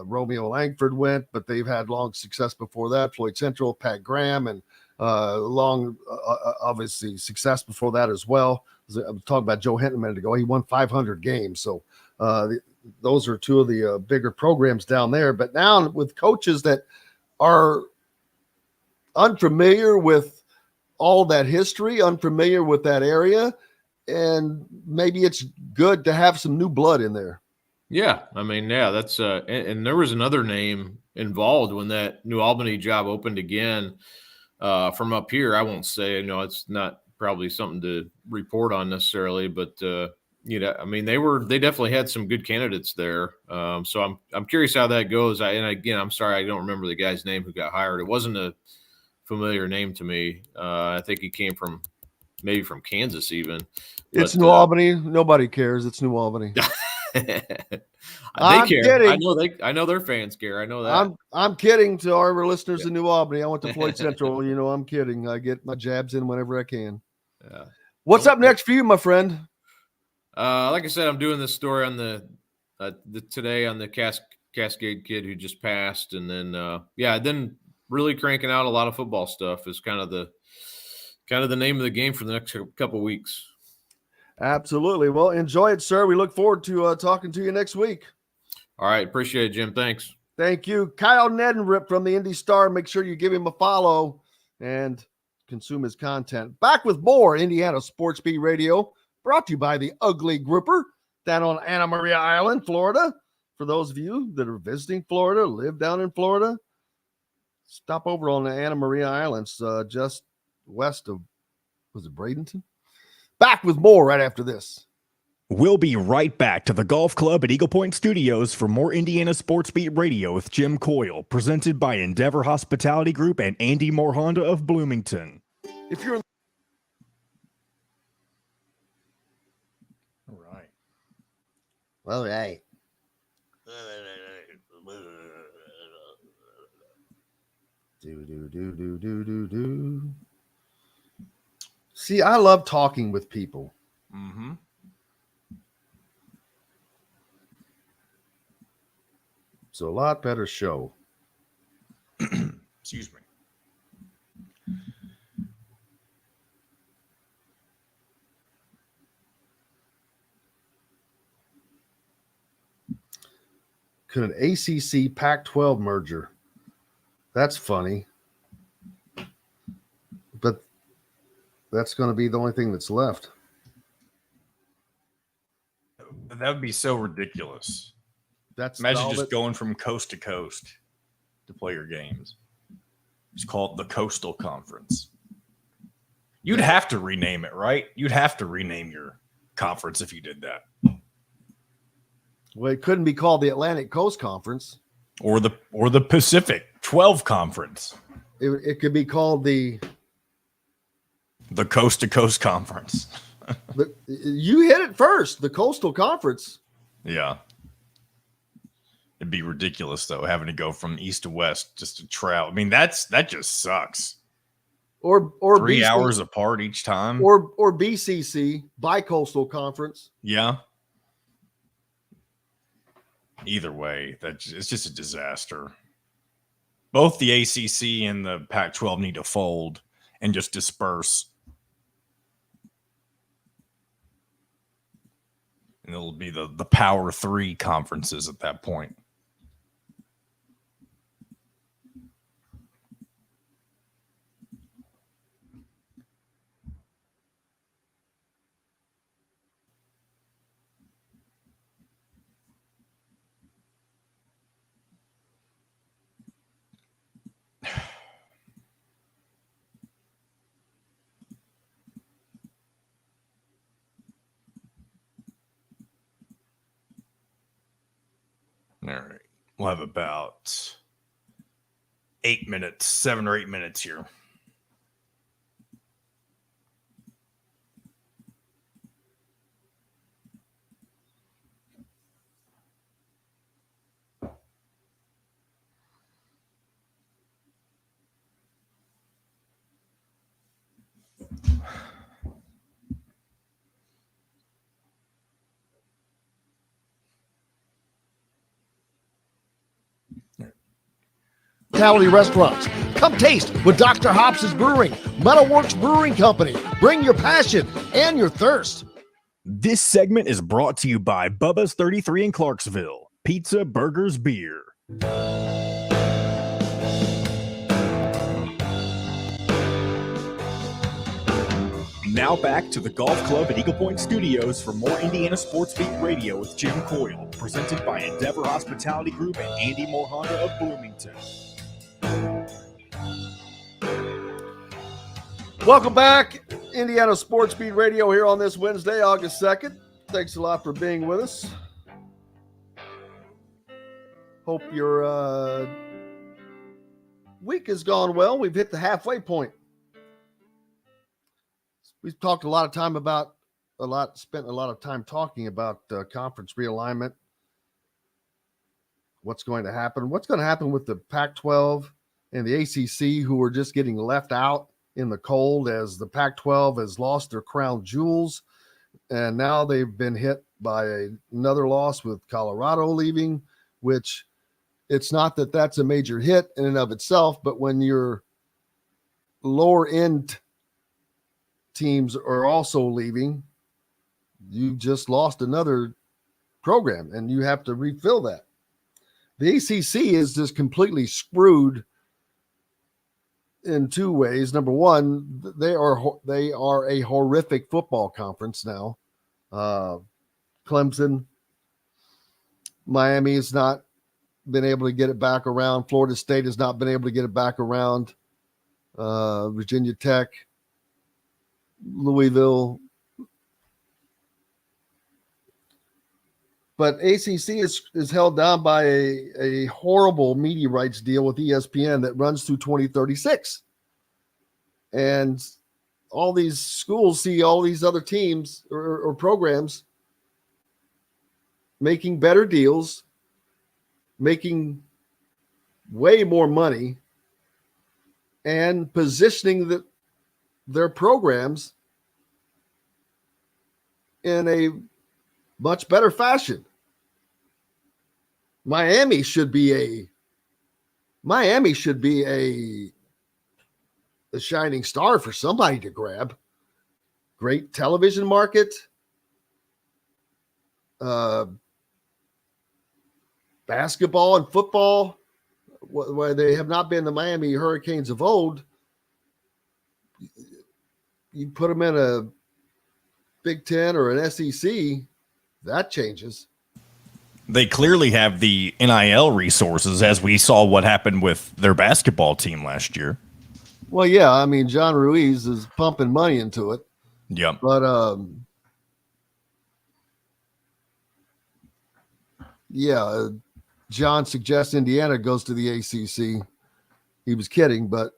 Romeo Langford went, but they've had long success before that. Floyd Central, Pat Graham, and long, obviously, success before that as well. I was talking about Joe Hinton a minute ago. He won 500 games. So those are 2 of the bigger programs down there. But now with coaches that are unfamiliar with all that history, unfamiliar with that area, and maybe it's good to have some new blood in there. Yeah, I mean, yeah, that's and there was another name involved when that New Albany job opened again from up here. I won't say, it's not probably something to report on necessarily, but I mean, they definitely had some good candidates there. So I'm curious how that goes. I'm sorry, I don't remember the guy's name who got hired. It wasn't a familiar name to me. I think he came from maybe from Kansas even. It's New Albany. Nobody cares. It's New Albany. They I'm care. kidding. I know their fans care. I know that. I'm kidding to our listeners in New Albany. I went to Floyd Central. I'm kidding. I get my jabs in whenever I can. Yeah. What's up next for you, my friend? Like I said, I'm doing this story on the today on the Cascade kid who just passed, and then then really cranking out a lot of football stuff is kind of the name of the game for the next couple of weeks. Absolutely. Well, enjoy it, sir. We look forward to talking to you next week. All right. Appreciate it, Jim. Thanks. Thank you. Kyle Neddenriep from the Indy Star. Make sure you give him a follow and consume his content. Back with more Indiana Sports Beat Radio, brought to you by the Ugly Grouper down on Anna Maria Island, Florida. For those of you that are visiting Florida, live down in Florida, stop over on the Anna Maria Islands, just west of, was it Bradenton? Back with more right after this. We'll be right back to the golf club at Eagle Point Studios for more Indiana Sports Beat Radio with Jim Coyle, presented by Endeavor Hospitality Group and Andy Moore Honda of Bloomington. If you're All right. All right. Do. See, I love talking with people. Mm-hmm. It's a lot better show. Excuse me. Could an ACC Pac-12 merger? That's funny. But that's going to be the only thing that's left. That would be so ridiculous. Imagine just going from coast to coast to play your games. It's called the Coastal Conference. You'd have to rename it, right? You'd have to rename your conference if you did that. Well, it couldn't be called the Atlantic Coast Conference. Or the Pacific 12 Conference. It could be called the Coast to Coast Conference. You hit it first, the Coastal Conference. Yeah. It'd be ridiculous, though, having to go from east to west just to travel. I mean, that just sucks. Or 3 hours apart each time. Or BCC, Bi-Coastal Conference. Yeah. Either way, it's just a disaster. Both the ACC and the Pac-12 need to fold and just disperse. And it'll be the Power 3 conferences at that point. All right. We'll have about 7 or 8 minutes here. Restaurants. Come taste with Dr. Hobbs's Brewing, Metalworks Brewing Company. Bring your passion and your thirst. This segment is brought to you by Bubba's 33 in Clarksville. Pizza, burgers, beer. Now back to the golf club at Eagle Point Studios for more Indiana Sports Beat Radio with Jim Coyle, presented by Endeavor Hospitality Group and Andy Moore Honda of Bloomington. Welcome back, Indiana Sports Beat Radio here on this Wednesday, August 2nd. Thanks a lot for being with us. Hope your week has gone well. We've hit the halfway point. We've talked spent a lot of time talking about conference realignment. What's going to happen? What's going to happen with the Pac-12 and the ACC, who are just getting left out in the cold as the Pac-12 has lost their crown jewels, and now they've been hit by another loss with Colorado leaving, which it's not that that's a major hit in and of itself, but when your lower end teams are also leaving, you just lost another program and you have to refill that. The ACC is just completely screwed in two ways. Number one, they are a horrific football conference now. Clemson, Miami has not been able to get it back around. Florida State has not been able to get it back around. Virginia Tech, Louisville. But ACC is held down by a horrible media rights deal with ESPN that runs through 2036. And all these schools see all these other teams or programs making better deals, making way more money, and positioning their programs in a much better fashion. Miami should be a shining star for somebody to grab. Great television market. Basketball and football, where they have not been the Miami Hurricanes of old. You put them in a Big Ten or an SEC, that changes. They clearly have the NIL resources, as we saw what happened with their basketball team last year. Well, yeah, I mean, John Ruiz is pumping money into it. Yep. But, yeah, John suggests Indiana goes to the ACC. He was kidding, but,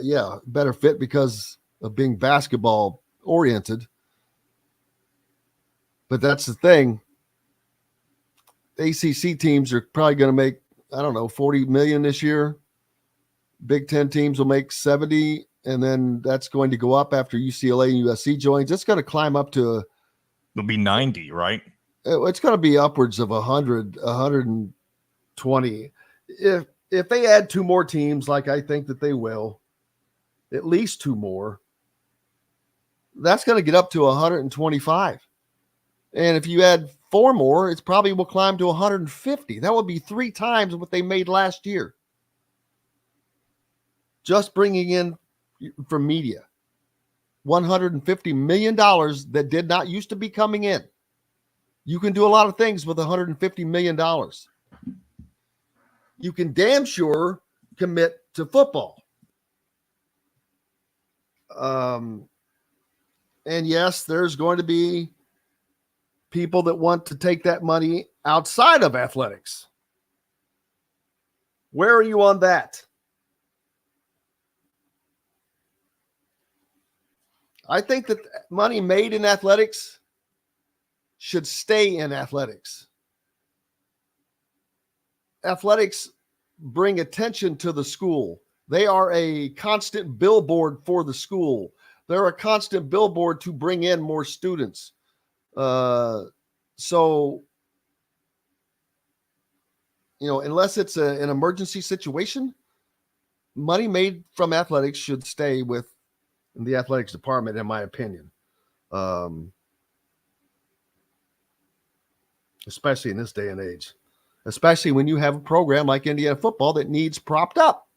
yeah, better fit because of being basketball oriented. But that's the thing. ACC teams are probably going to make, I don't know, 40 million this year. Big Ten teams will make 70, and then that's going to go up after UCLA and USC joins. It's going to climb up to it'll be 90, right? It's going to be upwards of 100, 120. If they add two more teams, like I think that they will, at least two more, that's going to get up to 125. And if you add four more, it probably will climb to 150. That would be 3 times what they made last year. Just bringing in from media. $150 million that did not used to be coming in. You can do a lot of things with $150 million. You can damn sure commit to football. And yes, there's going to be people that want to take that money outside of athletics. Where are you on that? I think that money made in athletics should stay in athletics. Athletics bring attention to the school. They are a constant billboard for the school. They're a constant billboard to bring in more students. So, unless it's an emergency situation, money made from athletics should stay with the athletics department, in my opinion. Especially in this day and age, especially when you have a program like Indiana football that needs propped up.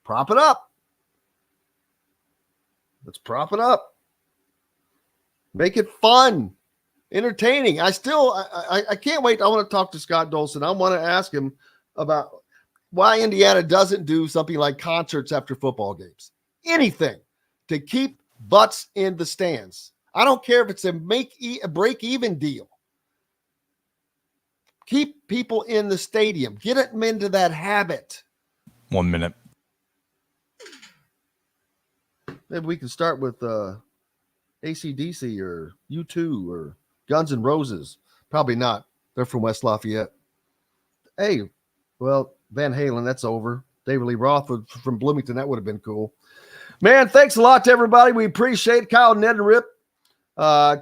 Prop it up. Let's prop it up. Make it fun. Entertaining. I can't wait. I want to talk to Scott Dolson. I want to ask him about why Indiana doesn't do something like concerts after football games. Anything to keep butts in the stands. I don't care if it's a break-even deal. Keep people in the stadium. Get them into that habit. 1 minute. Maybe we can start with AC/DC or U2 or Guns N' Roses? Probably not. They're from West Lafayette. Hey, well, Van Halen, that's over. David Lee Roth from Bloomington, that would have been cool. Man, thanks a lot to everybody. We appreciate it. Kyle Neddenriep.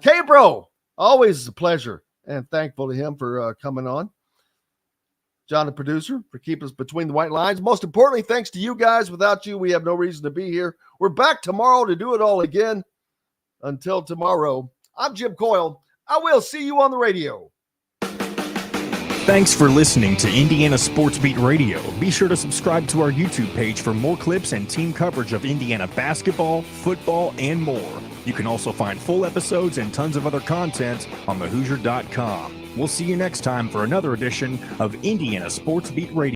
K-Bro, always a pleasure and thankful to him for coming on. John, the producer, for keeping us between the white lines. Most importantly, thanks to you guys. Without you, we have no reason to be here. We're back tomorrow to do it all again. Until tomorrow, I'm Jim Coyle. I will see you on the radio. Thanks for listening to Indiana Sports Beat Radio. Be sure to subscribe to our YouTube page for more clips and team coverage of Indiana basketball, football, and more. You can also find full episodes and tons of other content on thehoosier.com. We'll see you next time for another edition of Indiana Sports Beat Radio.